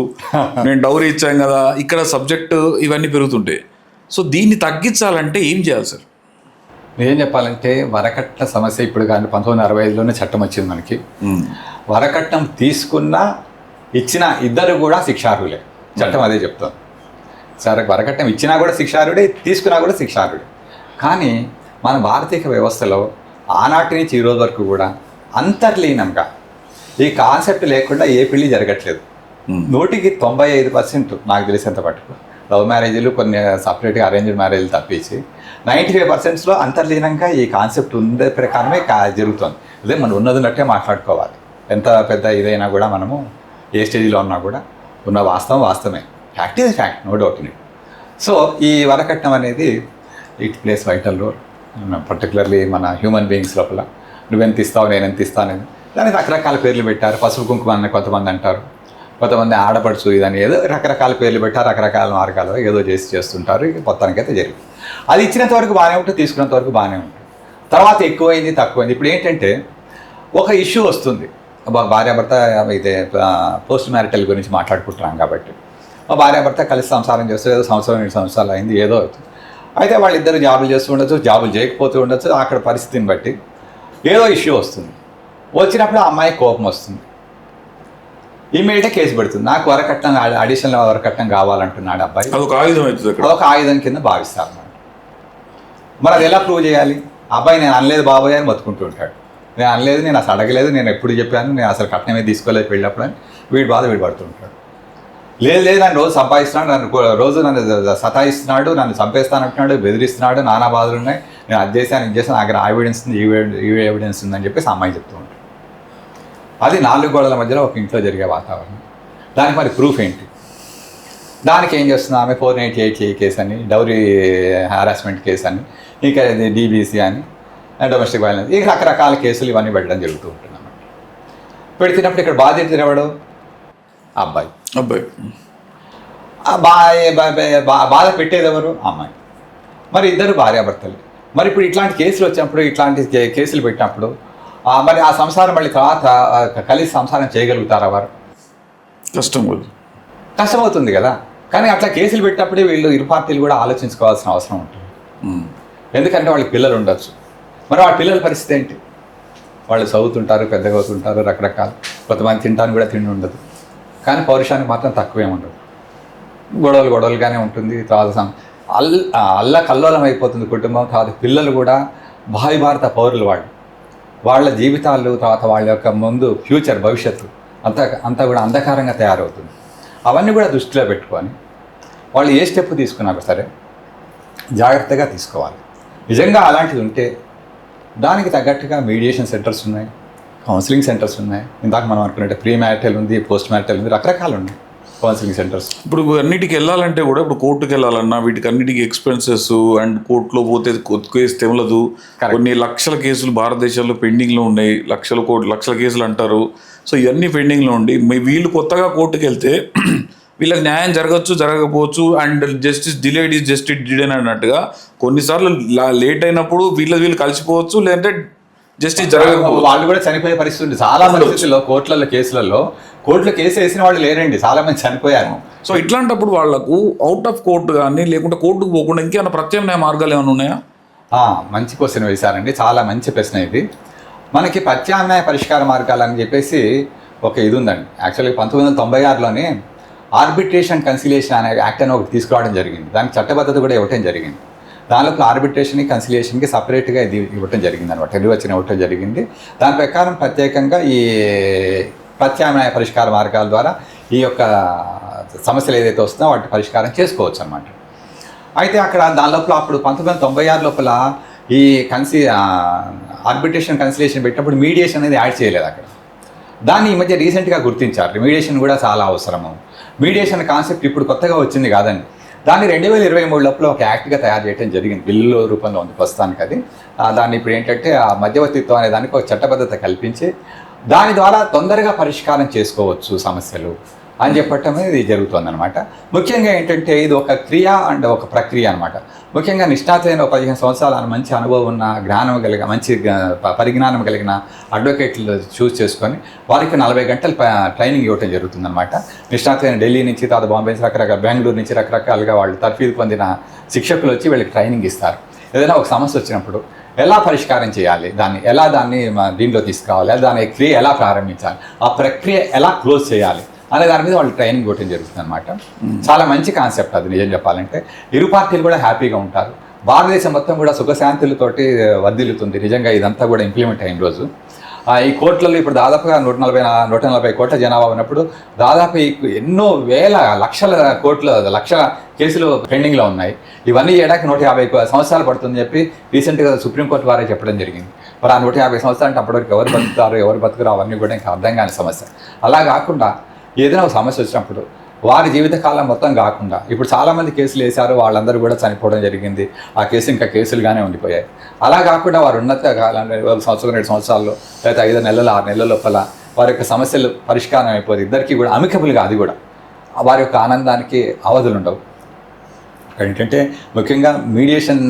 నేను డౌరీ ఇచ్చాం కదా, ఇక్కడ సబ్జెక్టు ఇవన్నీ పెరుగుతుంటాయి. సో దీన్ని తగ్గించాలంటే ఏం చేయాలి సార్? ఏం చెప్పాలంటే, వరకట్న సమస్య ఇప్పుడు కానీ 1965లోనే చట్టం వచ్చింది మనకి. వరకట్నం తీసుకున్నా ఇచ్చిన ఇద్దరు కూడా శిక్షార్హులే, చట్టం అదే చెప్తాం. సరే, వరకట్నం ఇచ్చినా కూడా శిక్షార్హుడే, తీసుకున్నా కూడా శిక్షార్హుడే. కానీ మన భారతీయ వ్యవస్థలో ఆనాటి నుంచి ఈ రోజు వరకు కూడా అంతర్లీనంగా ఈ కాన్సెప్ట్ లేకుండా ఏ పెళ్లి జరగట్లేదు. 100కి 95% నాకు తెలిసినంత పట్టుకు లవ్ మ్యారేజీలు, కొన్ని సపరేట్గా అరేంజ్డ్ మ్యారేజ్లు తప్పించి 95%లో అంతర్లీనంగా ఈ కాన్సెప్ట్ ఉండే ప్రకారమే జరుగుతుంది. అదే మనం ఉన్నట్టే మాట్లాడుకోవాలి. ఎంత పెద్ద ఇదైనా కూడా మనము ఏ స్టేజ్లో ఉన్నా కూడా ఉన్న వాస్తవమే, fact is fact, no doubt in it. So ఈ వరకట్నం అనేది it plays vital role, particularly మన హ్యూమన్ బీయింగ్స్ లోపల. నువ్వెంత ఇస్తావు, నేను ఎంత ఇస్తాను, దానికి రకరకాల పేర్లు పెట్టారు. పసుపు కుంకుమ అని కొంతమంది అంటారు, కొంతమంది ఆడపడుచు ఇదని ఏదో రకరకాల పేర్లు పెట్టారు, రకరకాల మార్గాలు ఏదో చేస్తుంటారు. ఇక మొత్తానికైతే జరిగింది. అది ఇచ్చినంత వరకు బాగానే ఉంటుంది, తీసుకున్నంత వరకు బాగానే ఉంటుంది. తర్వాత ఎక్కువైంది తక్కువైంది. ఇప్పుడు ఏంటంటే ఒక ఇష్యూ వస్తుంది, భార్యాభర్త అయితే పోస్ట్ మ్యారిటల్ గురించి మాట్లాడుకుంటున్నాం కాబట్టి భార్యాభర్త కలిసి సంసారం చేస్తూ ఏదో సంవత్సరం 2 సంవత్సరాలు అయింది, ఏదో అవుతుంది. అయితే వాళ్ళిద్దరు జాబులు చేస్తూ ఉండొచ్చు, జాబులు చేయకపోతూ ఉండొచ్చు. అక్కడ పరిస్థితిని బట్టి ఏదో ఇష్యూ వస్తుంది. వచ్చినప్పుడు ఆ అమ్మాయి కోపం వస్తుంది, ఇమ్మీడియట్గా కేసు పెడుతుంది. నాకు వరకట్నం, అడిషనల్ వరకట్నం కావాలంటున్నాడు అబ్బాయి. అదొక ఆయుధం అవుతుంది, అదొక ఆయుధం కింద భావిస్తారు అన్నమాట. మరి అది ఎలా ప్రూవ్ చేయాలి? అబ్బాయి నేను అనలేదు బాబాయ్ అని బతుకుంటూ ఉంటాడు. నేను అనలేదు, నేను అసలు అడగలేదు, నేను ఎప్పుడు చెప్పాను, నేను అసలు కట్నమే తీసుకోలేదు పెళ్ళినప్పుడు అని వీడి బాధ వీడు పడుతూ ఉంటాడు. లేదు నన్ను రోజు సంపాదిస్తున్నాడు, రోజు నన్ను సతాయిస్తున్నాడు, నన్ను చంపేస్తానంటున్నాడు, బెదిరిస్తున్నాడు, నానా బాధలు ఉన్నాయి, నేను అది చేశాను ఇది చేశాను, నాకు ఎవిడెన్స్ ఉంది, ఈ ఎవిడెన్స్ ఉందని చెప్పేసి అమ్మాయి చెప్తూ ఉంటాడు. అది 4 గోడల మధ్యలో ఒక ఇంట్లో జరిగే వాతావరణం. దానికి మరి ప్రూఫ్ ఏంటి? దానికి ఏం చేస్తుంది ఆమె 498 కేసు అని, డౌరీ హారాస్మెంట్ కేసు అని, ఇంకా డీబీసీ అని, డొమెస్టిక్ వైలెన్స్, ఈ రకరకాల కేసులు ఇవన్నీ పెట్టడం జరుగుతూ ఉంటుంది అన్నమాట. పెడుతున్నప్పుడు ఇక్కడ బాధ్యత ఎవడు? అబ్బాయి. బాధ పెట్టేది ఎవరు? అమ్మాయి. మరి ఇద్దరు భార్యాభర్తలు. మరి ఇప్పుడు ఇట్లాంటి కేసులు వచ్చినప్పుడు, ఇట్లాంటి కేసులు పెట్టినప్పుడు మరి ఆ సంసారం మళ్ళీ తర్వాత కలిసి సంసారం చేయగలుగుతారా వారు? కష్టమవుతుంది కదా. కానీ అట్లా కేసులు పెట్టినప్పుడే వీళ్ళు ఇరు పార్టీలు కూడా ఆలోచించుకోవాల్సిన అవసరం ఉంటుంది. ఎందుకంటే వాళ్ళకి పిల్లలు ఉండొచ్చు. మరి వాళ్ళ పిల్లల పరిస్థితి ఏంటి? వాళ్ళు చదువుతుంటారు, పెద్దగా అవుతుంటారు, రకరకాలు, కొంతమంది తింటానికి కూడా తిండి ఉండదు. కానీ పౌరుషానికి మాత్రం తక్కువేం ఉండదు. గొడవలుగానే ఉంటుంది. తర్వాత అల్లకల్లోలం అయిపోతుంది కుటుంబం. తర్వాత పిల్లలు కూడా భారత పౌరులు, వాళ్ళ జీవితాలు, తర్వాత వాళ్ళ యొక్క ముందు ఫ్యూచర్, భవిష్యత్తు అంతా కూడా అంధకారంగా తయారవుతుంది. అవన్నీ కూడా దృష్టిలో పెట్టుకొని వాళ్ళు ఏ స్టెప్ తీసుకున్నా సరే జాగ్రత్తగా తీసుకోవాలి. నిజంగా అలాంటిది ఉంటే దానికి తగ్గట్టుగా మీడియేషన్ సెంటర్స్ ఉన్నాయి, కౌన్సిలింగ్ సెంటర్స్ ఉన్నాయి. ఇందాక మనం అనుకున్నట్టు ప్రీ మ్యారిటల్ ఉంది, పోస్ట్ మ్యారిటల్ ఉంది, రకరకాలు ఉన్నాయి కౌన్సిలింగ్ సెంటర్స్. ఇప్పుడు అన్నిటికి వెళ్ళాలంటే కూడా, ఇప్పుడు కోర్టుకి వెళ్ళాలన్నా వీటికి అన్నిటికీ ఎక్స్పెన్సెస్, అండ్ కోర్టులో పోతే కేసు తెమలదు. కొన్ని లక్షల కేసులు భారతదేశంలో పెండింగ్లో ఉన్నాయి, లక్షల కేసులు అంటారు. సో ఇవన్నీ పెండింగ్లో ఉండి వీళ్ళు కొత్తగా కోర్టుకి వెళ్తే వీళ్ళకి న్యాయం జరగచ్చు, జరగకపోవచ్చు. And justice delayed is justice delayed అన్నట్టుగా కొన్నిసార్లు లేట్ అయినప్పుడు వీళ్ళు కలిసిపోవచ్చు, లేదంటే జస్టిస్ జరగకపోవచ్చు. వాళ్ళు కూడా చనిపోయే పరిస్థితి ఉంది చాలా పరిస్థితుల్లో. కోర్టులో కేసు వేసిన వాళ్ళు లేరండి, చాలా మంది చనిపోయారు. సో ఇట్లాంటప్పుడు వాళ్లకు అవుట్ ఆఫ్ కోర్టు కానీ, లేకుంటే కోర్టుకు పోకుండా ఇంకేమైనా ప్రత్యామ్నాయ మార్గాలు ఏమైనా ఉన్నాయా? మంచి క్వశ్చన్ వేశారండి, చాలా మంచి ప్రశ్న ఇది. మనకి ప్రత్యామ్నాయ పరిష్కార మార్గాలు అని చెప్పేసి ఒక ఇది ఉందండి. యాక్చువల్గా 1996లోనే ఆర్బిట్రేషన్ కన్సిలియేషన్ అనే యాక్ట్ అని ఒకటి తీసుకురావడం జరిగింది. దానికి చట్టబద్ధత కూడా ఇవ్వటం జరిగింది. దానిలో ఆర్బిట్రేషన్కి కన్సిలియేషన్కి సపరేట్గా ఇది ఇవ్వటం జరిగింది అనమాట, నిర్వచనం ఇవ్వటం జరిగింది. దాని ప్రకారం ప్రత్యేకంగా ఈ ప్రత్యామ్నాయ పరిష్కార మార్గాల ద్వారా ఈ యొక్క సమస్యలు ఏదైతే వస్తుందో వాటి పరిష్కారం చేసుకోవచ్చు అనమాట. అయితే అక్కడ దాని లోపల అప్పుడు 1996 లోపల ఈ ఆర్బిట్రేషన్ కన్సిలియేషన్ పెట్టినప్పుడు మీడియేషన్ అనేది యాడ్ చేయలేదు అక్కడ. దాన్ని ఈ మధ్య రీసెంట్గా గుర్తించారు. మీడియేషన్ కూడా చాలా అవసరము. మీడియేషన్ కాన్సెప్ట్ ఇప్పుడు కొత్తగా వచ్చింది కాదండి. దాన్ని 2023 లోపల ఒక యాక్ట్గా తయారు చేయడం జరిగింది, బిల్లు రూపంలో ఉంది ప్రస్తుతానికి అది. దాన్ని ఇప్పుడు ఏంటంటే ఆ మధ్యవర్తిత్వం అనే దానికి ఒక చట్టబద్ధత కల్పించి దాని ద్వారా తొందరగా పరిష్కారం చేసుకోవచ్చు సమస్యలు అని చెప్పటం ఇది జరుగుతుందన్నమాట. ముఖ్యంగా ఏంటంటే ఇది ఒక క్రియ అండ్ ఒక ప్రక్రియ అనమాట. ముఖ్యంగా నిష్ణాతులైన 15 సంవత్సరాల మంచి అనుభవం ఉన్న, జ్ఞానం కలిగిన, మంచి పరిజ్ఞానం కలిగిన అడ్వకేట్లు చూస్ చేసుకొని వారికి 40 గంటల ట్రైనింగ్ ఇవ్వటం జరుగుతుందన్నమాట. నిష్ణాతులైన ఢిల్లీ నుంచి, తర్వాత బాంబే నుంచి, రకరకాల బెంగళూరు నుంచి రకరకాలుగా వాళ్ళు తర్ఫీదు పొందిన శిక్షకులు వచ్చి వీళ్ళకి ట్రైనింగ్ ఇస్తారు. ఏదైనా ఒక సమస్య వచ్చినప్పుడు ఎలా పరిష్కారం చేయాలి, దాన్ని దీంట్లో తీసుకురావాలి, దాని క్రియ ఎలా ప్రారంభించాలి, ఆ ప్రక్రియ ఎలా క్లోజ్ చేయాలి అనే దాని మీద వాళ్ళు ట్రైనింగ్ ఇవ్వటం జరుగుతుంది అనమాట. చాలా మంచి కాన్సెప్ట్ అది. నిజం చెప్పాలంటే ఇరు పార్టీలు కూడా హ్యాపీగా ఉంటారు. భారతదేశం మొత్తం కూడా సుఖశాంతులతోటి వర్ధిల్లుతుంది నిజంగా ఇదంతా కూడా ఇంప్లిమెంట్ అయిన రోజు. ఈ కోట్లలో ఇప్పుడు దాదాపుగా 140 కోట్ల జనాభా ఉన్నప్పుడు దాదాపు ఎన్నో లక్షల కేసులు పెండింగ్లో ఉన్నాయి. ఇవన్నీ చేయడానికి 150 సంవత్సరాలు పడుతుందని చెప్పి రీసెంట్గా సుప్రీంకోర్టు వారే చెప్పడం జరిగింది. మరి ఆ 150 సంవత్సరాలు అంటే అప్పటివరకు ఎవరు బతుకుతారు, ఎవరు బతుకురు అవన్నీ కూడా ఇంకా అర్థం కాని సమస్య. అలా కాకుండా ఏదైనా ఒక సమస్య వచ్చినప్పుడు వారి జీవితకాలం మొత్తం కాకుండా, ఇప్పుడు చాలామంది కేసులు వేశారు, వాళ్ళందరూ కూడా చనిపోవడం జరిగింది. ఆ కేసు ఇంకా కేసులుగానే ఉండిపోయాయి. అలా కాకుండా వారు ఉన్నత కాలంలో 1 సంవత్సరం 2 సంవత్సరాల్లో లేదా 5 నెలలు 6 నెలల లోపల వారి యొక్క సమస్యలు పరిష్కారం అయిపోతే ఇద్దరికి కూడా అమికబుల్గా, అది కూడా వారి యొక్క ఆనందానికి అవధులు ఉండవు. ఏంటంటే ముఖ్యంగా మీడియేషన్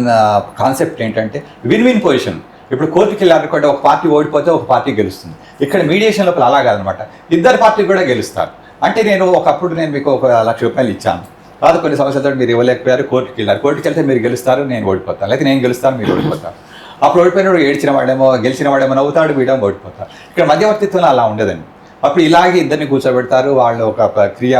కాన్సెప్ట్ ఏంటంటే విన్ విన్ పొజిషన్. ఇప్పుడు కోర్టుకి వెళ్ళారనుకోండి, ఒక పార్టీ ఓడిపోతే ఒక పార్టీ గెలుస్తుంది. ఇక్కడ మీడియేషన్ లోపల అలా కాదనమాట, ఇద్దరు పార్టీ కూడా గెలుస్తారు. అంటే ఒకప్పుడు నేను మీకు 1,00,000 రూపాయలు ఇచ్చాను, తర్వాత కొన్ని సంవత్సరాలతో మీరు ఇవ్వలేకపోయారు, కోర్టుకి వెళ్ళారు. కోర్టుకి వెళ్తే మీరు గెలుస్తారు, నేను ఓడిపోతాను, లేకపోతే నేను గెలుస్తాను, మీరు ఓడిపోతారు. అప్పుడు ఓడిపోయినప్పుడు ఏడ్చిన వాడేమో, గెలిచిన వాడేమో నవ్వుతాడు, వీడేమో ఓడిపోతారు. ఇక్కడ మధ్యవర్తిత్వంలో అలా ఉండదండి. అప్పుడు ఇలాగే ఇద్దరిని కూర్చోబెడతారు, వాళ్ళు ఒక ప్రక్రియ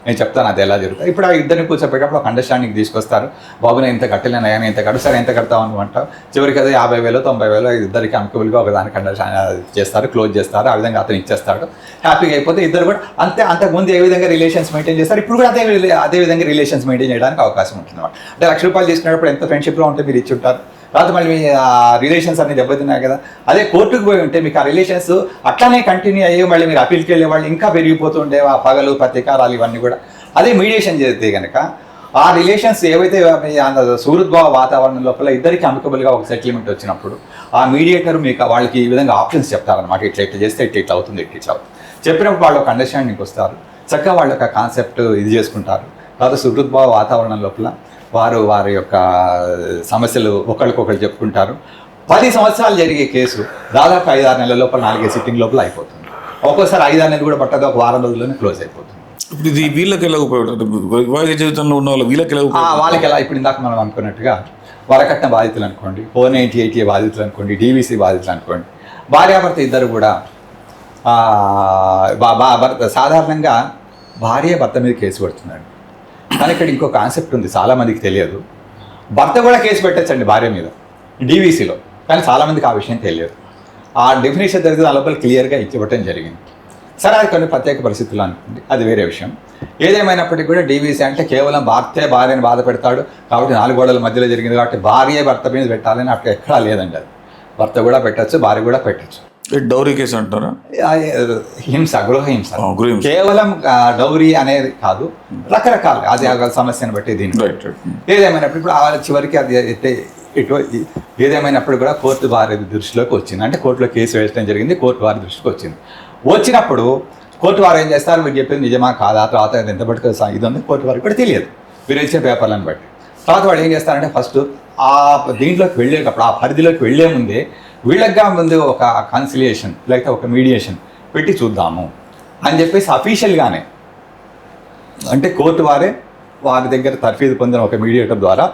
నేను చెప్తాను అది ఎలా జరుగుతుంది. ఇప్పుడు ఆ ఇద్దరిని కూర్చోబెట్టేప్పుడు ఒక అండర్స్టాండింగ్ తీసుకొస్తారు. బాబు నేను ఇంత కట్టలేను, అయ్యా ఇంత కట్టు, సరే ఎంత కడతావు అని అంటావు. చివరికి అది 50,000 90,000 ఇద్దరికి అమ్కబుల్గా ఒకదానికి అండర్స్టాండింగ్ చేస్తారు, క్లోజ్ చేస్తారు. ఆ విధంగా అతను ఇచ్చేస్తాడు, హ్యాపీగా అయిపోతే ఇద్దరు కూడా అంతే. అంతకుముందు ఏ విధంగా రిలేషన్స్ మెయింటైన్ చేస్తారు, ఇప్పుడు కూడా అదే విధంగా రిలేషన్స్ మెయింటైన్ చేయడానికి అవకాశం ఉంటుంది అన్నమాట. అంటే 1,00,000 రూపాయలు తీసుకున్నప్పుడు ఎంత ఫ్రెండ్షిప్లో ఉంటే మీరు ఇచ్చి ఉంటారు, తర్వాత మళ్ళీ మీ రిలేషన్స్ అన్ని దెబ్బతిన్నాయి కదా. అదే కోర్టుకు పోయి ఉంటే మీకు ఆ రిలేషన్స్ అట్లానే కంటిన్యూ అయ్యి మళ్ళీ మీరు అప్పీల్కి వెళ్ళే వాళ్ళు ఇంకా పెరిగిపోతుండే, ఆ పగలు ప్రతీకారాలు ఇవన్నీ కూడా. అదే మీడియేషన్ చేస్తే కనుక ఆ రిలేషన్స్ ఏవైతే సుహృద్భావ వాతావరణం లోపల ఇద్దరికి అమికబుల్గా ఒక సెటిల్మెంట్ వచ్చినప్పుడు ఆ మీడియేటర్ మీకు వాళ్ళకి ఈ విధంగా ఆప్షన్స్ చెప్తారనమాట. ఇట్లా చేస్తే ఇట్లా అవుతుంది, ఇట్లా అవుతుంది. చెప్పినప్పుడు వాళ్ళు ఒక అండర్స్టాండింగ్కి వస్తారు, చక్కగా వాళ్ళ యొక్క కాన్సెప్ట్ ఇది చేసుకుంటారు. తర్వాత సుహృద్భావ వాతావరణం లోపల వారి యొక్క సమస్యలు ఒకరికొకరు చెప్పుకుంటారు. 10 సంవత్సరాలు జరిగే కేసు దాదాపు 5-6 నెలల లోపల 4 సిట్టింగ్ లోపల అయిపోతుంది. ఒక్కోసారి 5-6 నెలలు కూడా పట్టదు, ఒక వారం రోజుల్లోనే క్లోజ్ అయిపోతుంది. ఇప్పుడు ఇది వీళ్ళకి ఎలా ఉపయోగపడుతుంది, వైవాహిక జీవితంలో ఉన్న వాళ్ళు వీళ్ళకి ఎలా వాళ్ళకి ఎలా, ఇప్పుడు ఇందాక మనం అనుకున్నట్టుగా వరకట్న బాధితులు అనుకోండి, 498A బాధితులు అనుకోండి, DVC బాధితులు అనుకోండి, భార్యాభర్త ఇద్దరు కూడా సాధారణంగా భార్య భర్త మీద కేసు పడుతున్నాడు. కానీ ఇక్కడ ఇంకో కాన్సెప్ట్ ఉంది, చాలామందికి తెలియదు. భర్త కూడా కేసు పెట్టచ్చండి భార్య మీద DVCలో, కానీ చాలామందికి ఆ విషయం తెలియదు. ఆ డెఫినేషన్ జరిగితే ఆ లోపల క్లియర్గా ఇవ్వటం జరిగింది. సరే అది కొన్ని ప్రత్యేక పరిస్థితులు అనుకోండి, అది వేరే విషయం. ఏదేమైనప్పటికీ కూడా DVC అంటే కేవలం భార్యని బాధ పెడతాడు కాబట్టి 4 గోడల మధ్యలో జరిగింది కాబట్టి భార్య భర్త మీద పెట్టాలని అక్కడ ఎక్కడా లేదండి. అది భర్త కూడా పెట్టచ్చు, భార్య కూడా పెట్టచ్చు. డౌరీ కేసు అంటారా? హింస, గృహ హింస. కేవలం డౌరీ అనేది కాదు, రకరకాల అది సమస్యను బట్టి దీన్ని. ఏదేమైనప్పుడు ఇప్పుడు చివరికి అది ఏదేమైనప్పుడు కూడా కోర్టు వారి దృష్టిలోకి వచ్చింది. అంటే కోర్టులో కేసు వేయడం జరిగింది, కోర్టు వారి దృష్టికి వచ్చినప్పుడు కోర్టు వారు ఏం చేస్తారు, మీరు చెప్పింది నిజమా కాదా, తర్వాత ఎంత బట్టి ఇది ఉంది కోర్టు వారికి కూడా తెలియదు, మీరు ఇచ్చిన పేపర్లను బట్టి. తర్వాత వాడు ఏం చేస్తారంటే ఫస్ట్ ఆ దీంట్లోకి వెళ్ళేటప్పుడు, ఆ పరిధిలోకి వెళ్ళే ముందే వీళ్ళగా ముందు ఒక కన్సిలియేషన్ లేకపోతే ఒక మీడియేషన్ పెట్టి చూద్దాము అని చెప్పేసి అఫీషియల్గానే, అంటే కోర్టు వారి దగ్గర తర్ఫీదు పొందిన ఒక మీడియేటర్ ద్వారా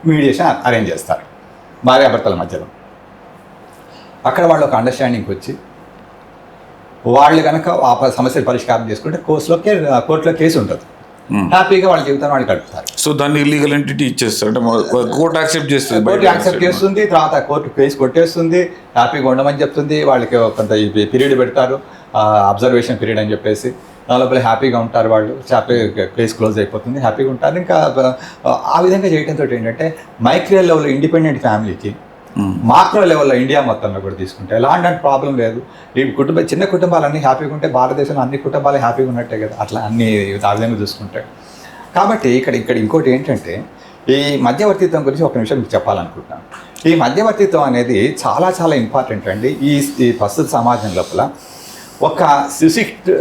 మీడియేషన్ అరేంజ్ చేస్తారు భార్యాభర్తల మధ్యలో. అక్కడ వాళ్ళు ఒక అండర్స్టాండింగ్కి వచ్చి వాళ్ళు కనుక ఆ సమస్యలు పరిష్కారం చేసుకుంటే కోర్టులో కేసు ఉంటుంది, హ్యాపీగా వాళ్ళ జీవితాన్ని వాళ్ళు గడుపుతారు. సో దాన్ని ఇల్లీగల్ ఎంటిటీ ఇచ్చేస్తారు, అంటే కోర్టు యాక్సెప్ట్ చేస్తుంది, కోర్టు యాక్సెప్ట్ చేస్తుంది. తర్వాత కోర్టు కేసు కొట్టేస్తుంది, హ్యాపీగా ఉండమని చెప్తుంది. వాళ్ళకి కొంత పీరియడ్ పెడతారు, అబ్జర్వేషన్ పీరియడ్ అని చెప్పేసి. లోపల హ్యాపీగా ఉంటారు వాళ్ళు, కేసు క్లోజ్ అయిపోతుంది, హ్యాపీగా ఉంటారు. ఇంకా ఆ విధంగా చేయడంతో ఏంటంటే మైక్రో లెవెల్లో ఇండిపెండెంట్ ఫ్యామిలీకి మాక్రో లెవెల్లో ఇండియా మొత్తంలో కూడా తీసుకుంటే ఎలాంటి ప్రాబ్లం లేదు. ఈ చిన్న కుటుంబాలన్నీ హ్యాపీగా ఉంటే భారతదేశంలో అన్ని కుటుంబాలు హ్యాపీగా ఉన్నట్టే కదా, అట్లా అన్ని ఆ విధంగా చూసుకుంటే. కాబట్టి ఇక్కడ ఇంకోటి ఏంటంటే ఈ మధ్యవర్తిత్వం గురించి ఒక నిమిషం మీకు చెప్పాలనుకుంటున్నాను. ఈ మధ్యవర్తిత్వం అనేది చాలా చాలా ఇంపార్టెంట్ అండి. ఈ ప్రస్తుత సమాజం లోపల ఒక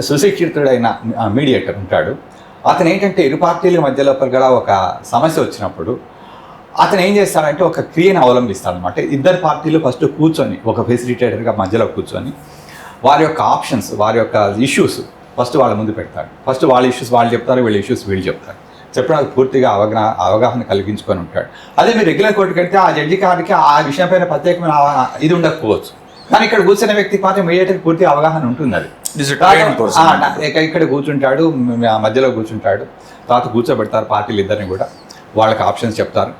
సుశిక్షితుడైన మీడియేటర్ ఉంటాడు. అతను ఏంటంటే ఇరు పార్టీల మధ్య లోపల కూడా ఒక సమస్య వచ్చినప్పుడు అతను ఏం చేస్తాడంటే ఒక క్రియను అవలంబిస్తాడనమాట. ఇద్దరు పార్టీలు ఫస్ట్ కూర్చొని ఒక ఫెసిలిటేటర్గా మధ్యలో కూర్చొని వారి యొక్క ఆప్షన్స్, వారి యొక్క ఇష్యూస్ ఫస్ట్ వాళ్ళ ముందు పెడతాడు. ఫస్ట్ వాళ్ళ ఇష్యూస్ వాళ్ళు చెప్తారు, వీళ్ళ ఇష్యూస్ వీళ్ళు చెప్తారు. చెప్పడానికి పూర్తిగా అవగాహన కలిగించుకొని ఉంటాడు. అదే మీరు రెగ్యులర్ కోర్టుకి వెళ్తే ఆ జడ్జి గారికి ఆ విషయం పైన ప్రత్యేకమైన ఇది ఉండకపోవచ్చు, కానీ ఇక్కడ కూర్చున్న వ్యక్తికి మాత్రం మీడియేటర్కి పూర్తి అవగాహన ఉంటుంది. అది ఇక్కడ కూర్చుంటాడు, మధ్యలో కూర్చుంటాడు, తర్వాత కూర్చోబెడతారు పార్టీలు ఇద్దరిని కూడా, వాళ్ళకి ఆప్షన్స్ చెప్తారు.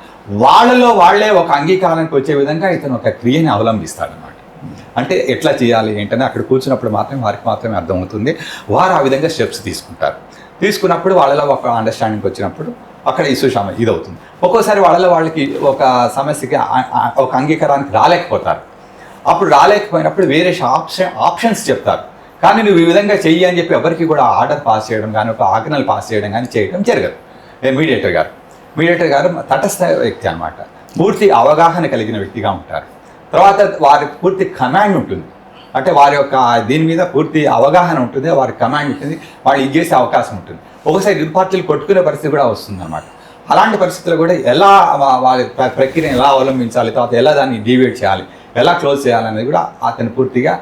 వాళ్ళే ఒక అంగీకారానికి వచ్చే విధంగా ఇతను ఒక క్రియని అవలంబిస్తాడనమాట. అంటే ఎట్లా చేయాలి ఏంటనే అక్కడ కూర్చున్నప్పుడు వారికి మాత్రమే అర్థమవుతుంది. వారు ఆ విధంగా స్టెప్స్ తీసుకున్నప్పుడు వాళ్ళలో ఒక అండర్స్టాండింగ్కి వచ్చినప్పుడు అక్కడ ఇష్యూ ఇది అవుతుంది. ఒక్కోసారి వాళ్ళకి ఒక సమస్యకి ఒక అంగీకారానికి రాలేకపోతారు. అప్పుడు రాలేకపోయినప్పుడు వేరే ఆప్షన్స్ చెప్తారు. కానీ నువ్వు ఈ విధంగా చెయ్యి అని చెప్పి ఎవరికి కూడా ఆర్డర్ పాస్ చేయడం కానీ ఒక ఆజ్ఞలు పాస్ చేయడం కానీ చేయడం జరగదు. మీడియేటర్ గారు తటస్థ వ్యక్తి అనమాట. పూర్తి అవగాహన కలిగిన వ్యక్తిగా ఉంటారు. తర్వాత వారి పూర్తి కమాండ్ ఉంటుంది. అంటే వారి యొక్క దీని మీద పూర్తి అవగాహన ఉంటుంది, వారి కమాండ్ ఉంటుంది, వాళ్ళు ఇది చేసే అవకాశం ఉంటుంది. ఒకసారి ఇరు పార్టీలు కొట్టుకునే పరిస్థితి కూడా వస్తుందన్నమాట. అలాంటి పరిస్థితుల్లో కూడా ఎలా వారి ప్రక్రియను ఎలా అవలంబించాలి, తర్వాత ఎలా దాన్ని డీవియేట్ చేయాలి, ఎలా క్లోజ్ చేయాలనేది కూడా అతను పూర్తిగా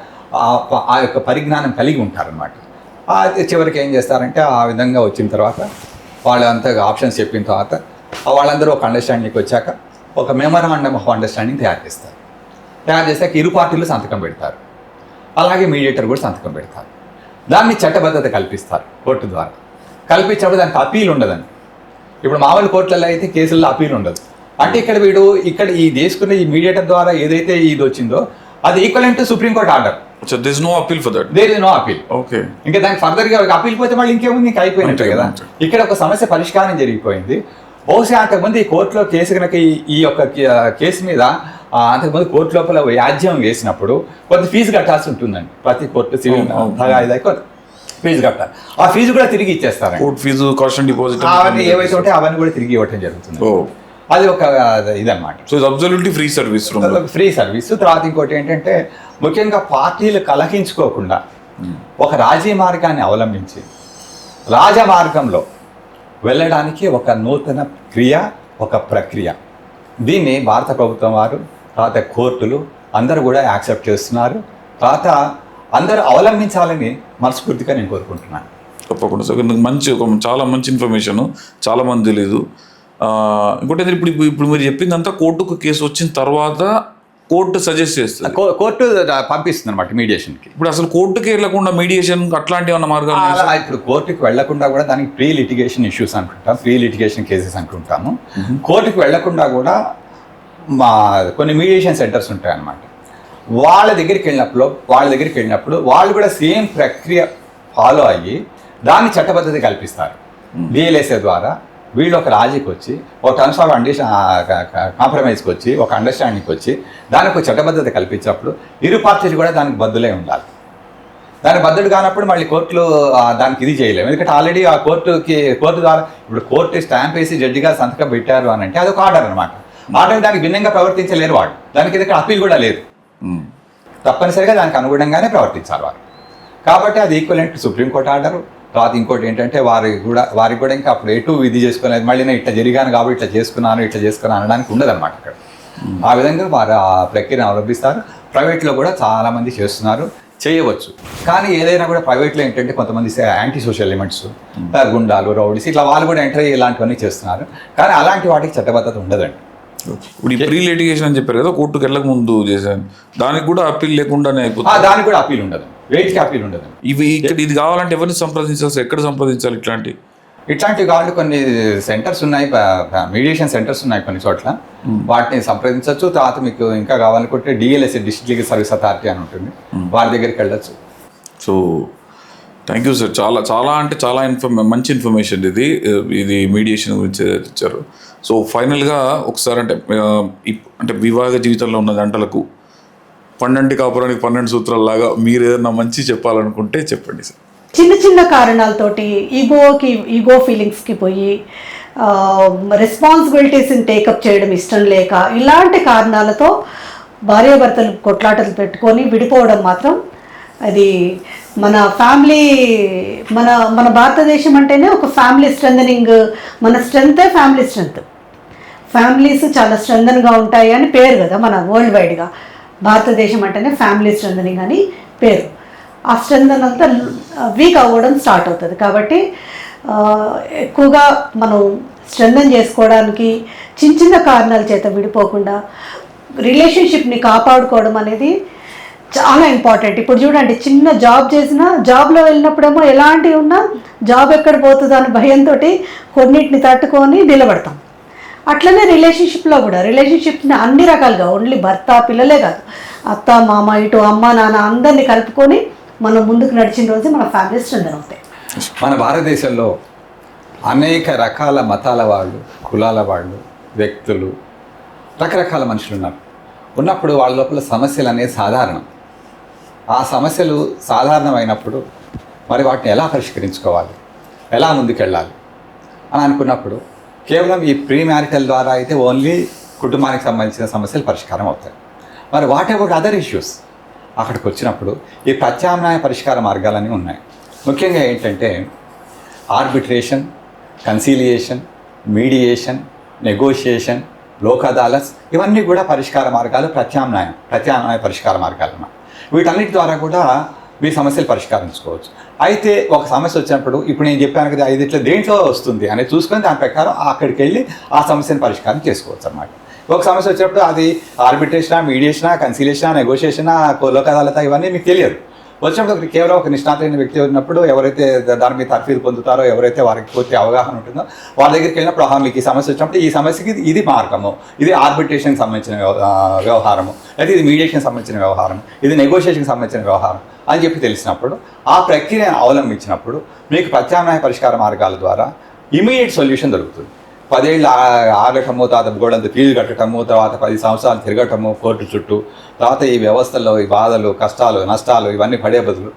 ఆ యొక్క పరిజ్ఞానం కలిగి ఉంటారనమాట. చివరికి ఏం చేస్తారంటే ఆ విధంగా వచ్చిన తర్వాత వాళ్ళంతా ఆప్షన్స్ చెప్పిన తర్వాత వాళ్ళందరూ ఒక అండర్స్టాండింగ్కి వచ్చాక ఒక మెమోరాండమ్ ఆఫ్ అండర్స్టాండింగ్ తయారు చేస్తారు. తయారు చేశాక ఇరు పార్టీలు సంతకం పెడతారు, అలాగే మీడియేటర్ కూడా సంతకం పెడతారు. దాన్ని చట్టబద్ధత కల్పిస్తారు కోర్టు ద్వారా. కల్పించినప్పుడు దానికి అపీల్ ఉండదని. ఇప్పుడు మామూలు కోర్టులలో అయితే కేసుల్లో అపీల్ ఉండదు. అంటే ఇక్కడ ఈ తీసుకున్న ఈ మీడియేటర్ ద్వారా ఏదైతే ఇది వచ్చిందో అది equivalent to supreme court order. So there is no appeal for that. There is no appeal. Okay. ఇంకా దానికి ఫర్దర్గా అపీల్ పోతే మళ్ళీ ఇంకేముంది, ఇంకా అయిపోయినట్టు కదా. ఇక్కడ ఒక సమస్య పరిష్కారం జరిగిపోయింది. బహుశా అంతకుముందు ఈ కోర్టులో కేసు కనుక ఈ యొక్క కేసు మీద అంతకుముందు కోర్టు లోపల వ్యాజ్యం వేసినప్పుడు కొంత ఫీజు కట్టాల్సి ఉంటుందండి. ప్రతి కోర్టు సివిల్ కొంత ఫీజు కట్టాలి. ఆ ఫీజు కూడా తిరిగి ఇచ్చేస్తారు. కోర్ట్ ఫీజు, కాషన్ డిపాజిట్ అవన్నీ ఏవైతే ఉంటే అవన్నీ కూడా తిరిగి ఇవ్వటం జరుగుతుంది. అది ఒక ఇదన్నమాట. So it's absolutely free service. Free service. తర్వాత ఇంకోటి ఏంటంటే ముఖ్యంగా పార్టీలు కలహించుకోకుండా ఒక రాజీ మార్గాన్ని అవలంబించి రాజమార్గంలో వెళ్ళడానికి ఒక నూతన క్రియ, ఒక ప్రక్రియ. దీన్ని భారత ప్రభుత్వం వారు, తర్వాత కోర్టులు అందరూ కూడా యాక్సెప్ట్ చేస్తున్నారు. తర్వాత అందరూ అవలంబించాలని మనస్ఫూర్తిగా నేను కోరుకుంటున్నాను. తప్పకుండా సార్, చాలా మంచి ఇన్ఫర్మేషన్, చాలా మంది తెలీదు. ఇంకోటి ఇప్పుడు మీరు చెప్పిందంతా కోర్టుకు కేసు వచ్చిన తర్వాత కోర్టు సజెస్ట్ చేస్తుంది, కోర్టు పంపిస్తుంది అనమాట మీడియేషన్కి. ఇప్పుడు అసలు కోర్టుకి వెళ్ళకుండా మీడియేషన్ అట్లాంటి ఏమన్నా మార్గాలు? ఇప్పుడు కోర్టుకి వెళ్లకుండా కూడా దానికి ప్రీ లిటిగేషన్ ఇష్యూస్ అనుకుంటాం, ప్రీ లిటిగేషన్ కేసెస్ అనుకుంటాము. కోర్టుకి వెళ్లకుండా కూడా కొన్ని మీడియేషన్ సెంటర్స్ ఉంటాయి అన్నమాట. వాళ్ళ దగ్గరికి వెళ్ళినప్పుడు వాళ్ళు కూడా సేమ్ ప్రక్రియ ఫాలో అయ్యి దాన్ని చట్టబద్ధత కల్పిస్తారు. బిఎల్ఎస్ఏ ద్వారా వీళ్ళు ఒక రాజీకి వచ్చి, ఒక టర్మ్స్ ఆఫ్ కాంప్రమైజ్కి వచ్చి, ఒక అండర్స్టాండింగ్కి వచ్చి దానికి ఒక చట్టబద్ధత కల్పించినప్పుడు ఇరు పార్టీలు కూడా దానికి బద్దులై ఉండాలి. దానికి బద్దుడు కానప్పుడు మళ్ళీ కోర్టులు దానికి ఇది చేయలేము. ఎందుకంటే ఆల్రెడీ ఆ కోర్టు ద్వారా ఇప్పుడు కోర్టు స్టాంప్ వేసి జడ్జిగా సంతకం పెట్టారు అని అంటే అదొక ఆర్డర్ అనమాట. ఆర్డర్ దానికి భిన్నంగా ప్రవర్తించలేరు వాడు. దానికి దగ్గర అప్పీల్ కూడా లేదు. తప్పనిసరిగా దానికి అనుగుణంగానే ప్రవర్తించాలి వారు. కాబట్టి అది ఈక్వలెంట్ సుప్రీంకోర్టు ఆర్డరు. తర్వాత ఇంకోటి ఏంటంటే వారికి కూడా ఇంకా అప్పుడు ఎటు ఇది చేసుకోలేదు, మళ్ళీ నేను ఇట్లా జరిగాను కాబట్టి ఇట్లా చేసుకున్నాను అనడానికి ఉండదన్నమాట అక్కడ. ఆ విధంగా వారు ఆ ప్రక్రియను అవలంబిస్తారు. ప్రైవేట్లో కూడా చాలామంది చేస్తున్నారు, చేయవచ్చు. కానీ ఏదైనా కూడా ప్రైవేట్లో ఏంటంటే కొంతమంది యాంటీ సోషల్ ఎలిమెంట్స్, గుండాలు, రౌడీస్ ఇట్లా వాళ్ళు కూడా ఎంటర్ అయ్యి ఇలాంటివన్నీ చేస్తున్నారు. కానీ అలాంటి వాటికి చట్టబద్ధత ఉండదండి. ఇప్పుడు ఈ ప్రీ లిటిగేషన్ అని చెప్పారు కదా, కోర్టుకు వెళ్ళక ముందు చేశాను, దానికి కూడా అప్పీల్ లేకుండానే అయిపోతుంది. దానికి కూడా అప్పీల్ ఉండదు, వెయిట్కి అప్పీల్ ఉండదు. ఇది కావాలంటే ఎవరిని సంప్రదించాలి, ఎక్కడ సంప్రదించాలి? ఇట్లాంటి వాళ్ళు కొన్ని సెంటర్స్ ఉన్నాయి, మీడియేషన్ సెంటర్స్ ఉన్నాయి కొన్ని చోట్ల. వాటిని సంప్రదించవచ్చు. తర్వాత మీకు ఇంకా కావాలనుకుంటే DLSA, district legal service authority అని ఉంటుంది, వారి దగ్గరికి వెళ్ళచ్చు. సో థ్యాంక్ యూ సార్, చాలా మంచి ఇన్ఫర్మేషన్ ఇది మీడియేషన్ గురించి ఇచ్చారు. సో ఫైనల్గా ఒకసారి అంటే వివాహ జీవితంలో ఉన్న జంటలకు 12 కాపురానికి 12 సూత్రాలలాగా మీరు ఏదైనా మంచి చెప్పాలనుకుంటే చెప్పండి సార్. చిన్న కారణాలతోటి ఈగో ఫీలింగ్స్కి పోయి రెస్పాన్సిబిలిటీస్ని టేకప్ చేయడం ఇష్టం లేక ఇలాంటి కారణాలతో భార్యాభర్తలు కొట్లాటలు పెట్టుకొని విడిపోవడం మాత్రం అది మన ఫ్యామిలీ మన భారతదేశం అంటేనే ఒక ఫ్యామిలీ స్ట్రెంథనింగ్, మన స్ట్రెంతే ఫ్యామిలీ స్ట్రెంత్. ఫ్యామిలీస్ చాలా స్ట్రెంథన్గా ఉంటాయి అని పేరు కదా మన వరల్డ్ వైడ్గా. భారతదేశం అంటేనే ఫ్యామిలీ స్ట్రెంథనింగ్ అని పేరు. ఆ స్ట్రెంథన్ అంతా వీక్ అవ్వడం స్టార్ట్ అవుతుంది. కాబట్టి ఎక్కువగా మనం స్ట్రెంథన్ చేసుకోవడానికి చిన్న కారణాల చేత విడిపోకుండా రిలేషన్షిప్ని కాపాడుకోవడం అనేది చాలా ఇంపార్టెంట్. ఇప్పుడు చూడండి, చిన్న జాబ్ చేసినా జాబ్లో వెళ్ళినప్పుడేమో ఎలాంటివి ఉన్నా జాబ్ ఎక్కడ పోతుందో అని భయంతో కొన్నిటిని తట్టుకొని నిలబడతాం. అట్లనే రిలేషన్షిప్లో కూడా రిలేషన్షిప్ని అన్ని రకాలుగా, ఓన్లీ భర్త పిల్లలే కాదు, అత్త మామ ఇటు అమ్మ నాన్న అందరినీ కలుపుకొని మనం ముందుకు నడిచిన రోజు మన ఫ్యామిలీ స్ట్రెంథన్ అవుతాయి. మన భారతదేశంలో అనేక రకాల మతాల వాళ్ళు, కులాల వాళ్ళు, వ్యక్తులు, రకరకాల మనుషులు ఉన్నప్పుడు వాళ్ళ లోపల సమస్యలు అనేది సాధారణం. ఆ సమస్యలు సాధారణమైనప్పుడు మరి వాటిని ఎలా పరిష్కరించుకోవాలి, ఎలా ముందుకెళ్ళాలి అని అనుకున్నప్పుడు కేవలం ఈ ప్రీ మ్యారిటల్ ద్వారా అయితే ఓన్లీ కుటుంబానికి సంబంధించిన సమస్యలు పరిష్కారం అవుతాయి. మరి వాట్ అబౌట్ అదర్ ఇష్యూస్? అక్కడికి వచ్చినప్పుడు ఈ ప్రత్యామ్నాయ పరిష్కార మార్గాలన్నీ ఉన్నాయి. ముఖ్యంగా ఏంటంటే arbitration, conciliation, mediation, negotiation, Lok Adalat, ఇవన్నీ కూడా పరిష్కార మార్గాలు, ప్రత్యామ్నాయ పరిష్కార మార్గాలు అన్నమాట. వీటన్నిటి ద్వారా కూడా మీ సమస్యలు పరిష్కరించుకోవచ్చు. అయితే ఒక సమస్య వచ్చినప్పుడు ఇప్పుడు నేను చెప్పాను కదా 5 దేంట్లో వస్తుంది అనేది చూసుకొని దాని ప్రకారం అక్కడికి వెళ్ళి ఆ సమస్యను పరిష్కారం చేసుకోవచ్చు అన్నమాట. ఒక సమస్య వచ్చినప్పుడు అది ఆర్బిట్రేషనా, మీడియేషనా, కన్సిలేషనా, నెగోషియేషనా, లోక్ అదాలత్ ఇవన్నీ మీకు తెలియదు. వచ్చినప్పుడు కేవలం ఒక నిష్ణాతులైన వ్యక్తి ఉన్నప్పుడు ఎవరైతే దాని మీద తర్ఫీదు పొందుతారో, ఎవరైతే వారికి పూర్తి అవగాహన ఉంటుందో వాళ్ళ దగ్గరికి వెళ్ళినప్పుడు మీకు ఈ సమస్య వచ్చినప్పుడు ఈ సమస్యకి ఇది మార్గము, ఇది ఆర్బిట్రేషన్కి సంబంధించిన వ్యవహారము, అయితే ఇది మీడియేషన్కి సంబంధించిన వ్యవహారం, ఇది నెగోషియేషన్కి సంబంధించిన వ్యవహారం అని చెప్పి తెలిసినప్పుడు ఆ ప్రక్రియను అవలంబించినప్పుడు మీకు ప్రత్యామ్నాయ పరిష్కార మార్గాల ద్వారా ఇమీడియట్ సొల్యూషన్ దొరుకుతుంది. 10 ఏళ్ళు ఆగటము, తర్వాత గోడంత ఫీజు కట్టడము, తర్వాత 10 సంవత్సరాలు తిరగటము కోర్టు చుట్టూ, తర్వాత ఈ వ్యవస్థల్లో ఈ బాధలు, కష్టాలు, నష్టాలు ఇవన్నీ పడే బదులు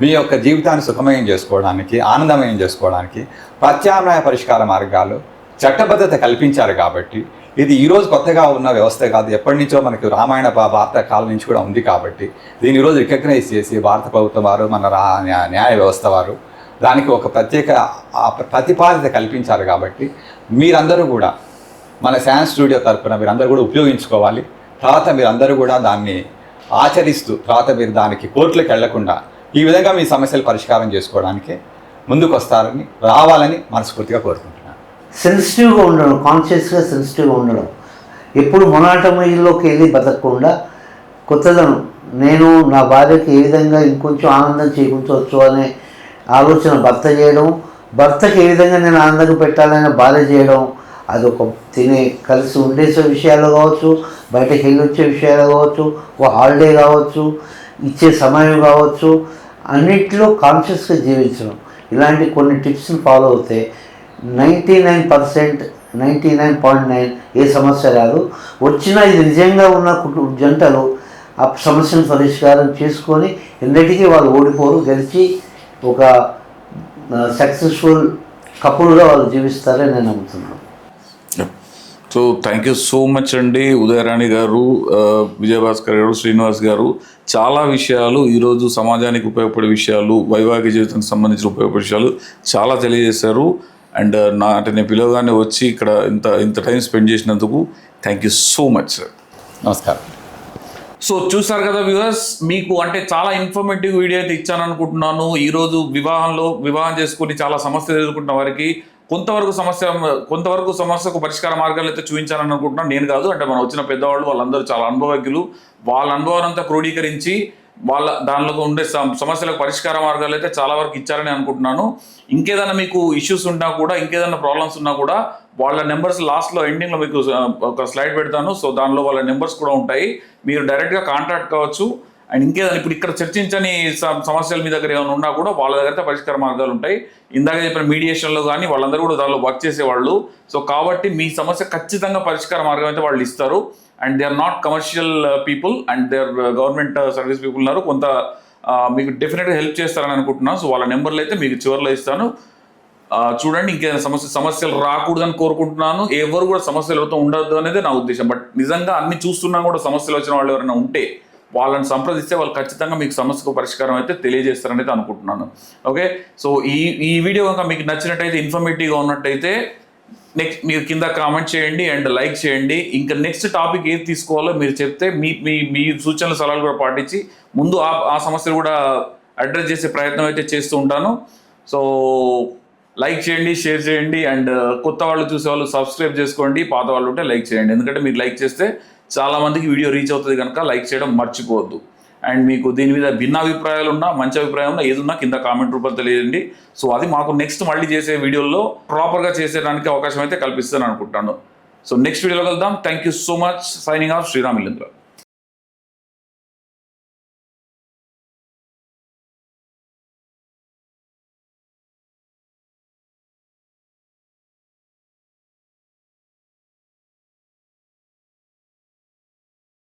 మీ యొక్క జీవితాన్ని సుఖమయం చేసుకోవడానికి, ఆనందమయం చేసుకోవడానికి ప్రత్యామ్నాయ పరిష్కార మార్గాలు చట్టబద్ధత కల్పించారు. కాబట్టి ఇది ఈరోజు కొత్తగా ఉన్న వ్యవస్థ కాదు, ఎప్పటి నుంచో మనకి రామాయణ భారత కాలం నుంచి కూడా ఉంది. కాబట్టి దీన్ని ఈరోజు రికగ్నైజ్ చేసి భారత ప్రభుత్వం వారు, మన న్యాయ వ్యవస్థ వారు దానికి ఒక ప్రత్యేక ప్రతిపాదిత కల్పించారు. కాబట్టి మీరందరూ కూడా మన శాన్ స్టూడియో తరఫున మీరందరూ కూడా ఉపయోగించుకోవాలి. తర్వాత మీరందరూ కూడా దాన్ని ఆచరిస్తూ తర్వాత మీరు దానికి కోర్టులకు వెళ్లకుండా ఈ విధంగా మీ సమస్యలు పరిష్కారం చేసుకోవడానికి ముందుకు వస్తారని, రావాలని మనస్ఫూర్తిగా కోరుకుంటున్నాను. సెన్సిటివ్గా ఉండడం, కాన్షియస్గా సెన్సిటివ్గా ఉండడం, ఎప్పుడు మొనాటమీలోకి వెళ్ళి బతకకుండా కొత్తదనం, నేను నా భార్యకి ఏ విధంగా ఇంకొంచెం ఆనందం చేకూర్చవచ్చు అనే ఆలోచన భర్త చేయడం, భర్తకి ఏ విధంగా నేను ఆనందంగా పెట్టాలనే భార్య చేయడం, అదొక కలిసి ఉండే విషయాలు కావచ్చు, బయటకు వెళ్ళి వచ్చే విషయాలు కావచ్చు, ఒక హాలిడే కావచ్చు, ఇచ్చే సమయం కావచ్చు, అన్నిట్లో కాన్షియస్గా జీవించడం, ఇలాంటి కొన్ని టిప్స్ని ఫాలో అవుతే 99.9 ఏ సమస్య రాదు. వచ్చినా ఇది నిజంగా ఉన్న జంటలు ఆ సమస్యను పరిష్కారం చేసుకొని ఎన్నటికీ వాళ్ళు ఓడిపోరు, గెలిచి ఒక సక్సెస్ఫుల్ కపుల్గా వాళ్ళు జీవిస్తారని నేను నమ్ముతున్నాను. So thank you so much అండి ఉదయరాణి గారు, విజయభాస్కర్ గారు, శ్రీనివాస్ గారు. చాలా విషయాలు ఈరోజు సమాజానికి ఉపయోగపడే విషయాలు, వైవాహిక జీవితానికి సంబంధించిన ఉపయోగపడే విషయాలు చాలా తెలియజేశారు. అండ్ నేను పిలవగానే వచ్చి ఇక్కడ ఇంత టైం స్పెండ్ చేసినందుకు thank you so much sir. నమస్కారం. సో చూసారు కదా వ్యూవర్స్, మీకు అంటే చాలా ఇన్ఫర్మేటివ్ వీడియో అయితే ఇచ్చాను అనుకుంటున్నాను. ఈరోజు వివాహం చేసుకుని చాలా సమస్యలు ఎదుర్కొంటున్న వారికి కొంతవరకు సమస్యకు పరిష్కార మార్గాలు అయితే చూపించాలని అనుకుంటున్నాను. నేను కాదు, అంటే మనం వచ్చిన పెద్దవాళ్ళు వాళ్ళందరూ చాలా అనుభవజ్ఞులు. వాళ్ళ అనుభవాన్ని అంతా క్రోడీకరించి దానిలో ఉండే సమస్యలకు పరిష్కార మార్గాలు అయితే చాలా వరకు ఇచ్చారని అనుకుంటున్నాను. ఇంకేదైనా మీకు ఇష్యూస్ ఉన్నా కూడా, ఇంకేదైనా ప్రాబ్లమ్స్ ఉన్నా కూడా వాళ్ళ నెంబర్స్ లాస్ట్లో ఎండింగ్లో మీకు ఒక స్లైడ్ పెడతాను. సో దానిలో వాళ్ళ నెంబర్స్ కూడా ఉంటాయి, మీరు డైరెక్ట్గా కాంటాక్ట్ కావచ్చు. అండ్ ఇంకేదైనా ఇప్పుడు ఇక్కడ చర్చించని సమస్యలు మీ దగ్గర ఏమైనా ఉన్నా కూడా వాళ్ళ దగ్గర పరిష్కార మార్గాలు ఉంటాయి. ఇందాక చెప్పిన మీడియేషన్లో కానీ వాళ్ళందరూ కూడా దానిలో వర్క్ చేసేవాళ్ళు. సో కాబట్టి మీ సమస్య ఖచ్చితంగా పరిష్కార మార్గం అయితే వాళ్ళు ఇస్తారు. And they are not commercial people and they are government service people ఉన్నారు. కొంత మీకు డెఫినెట్గా హెల్ప్ చేస్తారని అనుకుంటున్నాను. సో వాళ్ళ నెంబర్లు అయితే మీకు చివరిలో ఇస్తాను, చూడండి. ఇంకేదైనా సమస్యలు రాకూడదని కోరుకుంటున్నాను. ఎవరు కూడా సమస్యలతో ఉండొద్దు అనేది నా ఉద్దేశం. బట్ నిజంగా అన్ని చూస్తున్నా కూడా సమస్యలు వచ్చిన వాళ్ళు ఎవరైనా ఉంటే వాళ్ళని సంప్రదిస్తే వాళ్ళు ఖచ్చితంగా మీకు సమస్యకు పరిష్కారం అయితే తెలియజేస్తారని అయితే అనుకుంటున్నాను. ఓకే, సో ఈ వీడియో కనుక మీకు నచ్చినట్టయితే, ఇన్ఫర్మేటివ్గా ఉన్నట్టయితే మీరు కింద కామెంట్ చేయండి అండ్ లైక్ చేయండి. ఇంకా నెక్స్ట్ టాపిక్ ఏది తీసుకోవాలో మీరు చెప్తే మీ సూచనలు సలహాలు కూడా పాటించి ముందు ఆ సమస్యలు కూడా అడ్రస్ చేసే ప్రయత్నం అయితే చేస్తూ ఉంటాను. సో లైక్ చేయండి, షేర్ చేయండి. అండ్ కొత్త వాళ్ళు చూసే వాళ్ళు సబ్స్క్రైబ్ చేసుకోండి, పాత వాళ్ళు ఉంటే లైక్ చేయండి. ఎందుకంటే మీరు లైక్ చేస్తే చాలామందికి వీడియో రీచ్ అవుతుంది కనుక లైక్ చేయడం మర్చిపోవద్దు. అండ్ మీకు దీని మీద భిన్న అభిప్రాయాలు ఉన్నా, మంచి అభిప్రాయం ఉన్నా, ఏదున్నా కింద కామెంట్ రూపంలో తెలియజేయండి. సో అది మాకు నెక్స్ట్ మళ్ళీ చేసే వీడియోల్లో ప్రాపర్గా చేసేయడానికి అవకాశం అయితే కల్పిస్తాను అనుకుంటాను. సో నెక్స్ట్ వీడియోలో కలుద్దాం. Thank you so much. Signing off Sriram ఇల్లేంద్ర.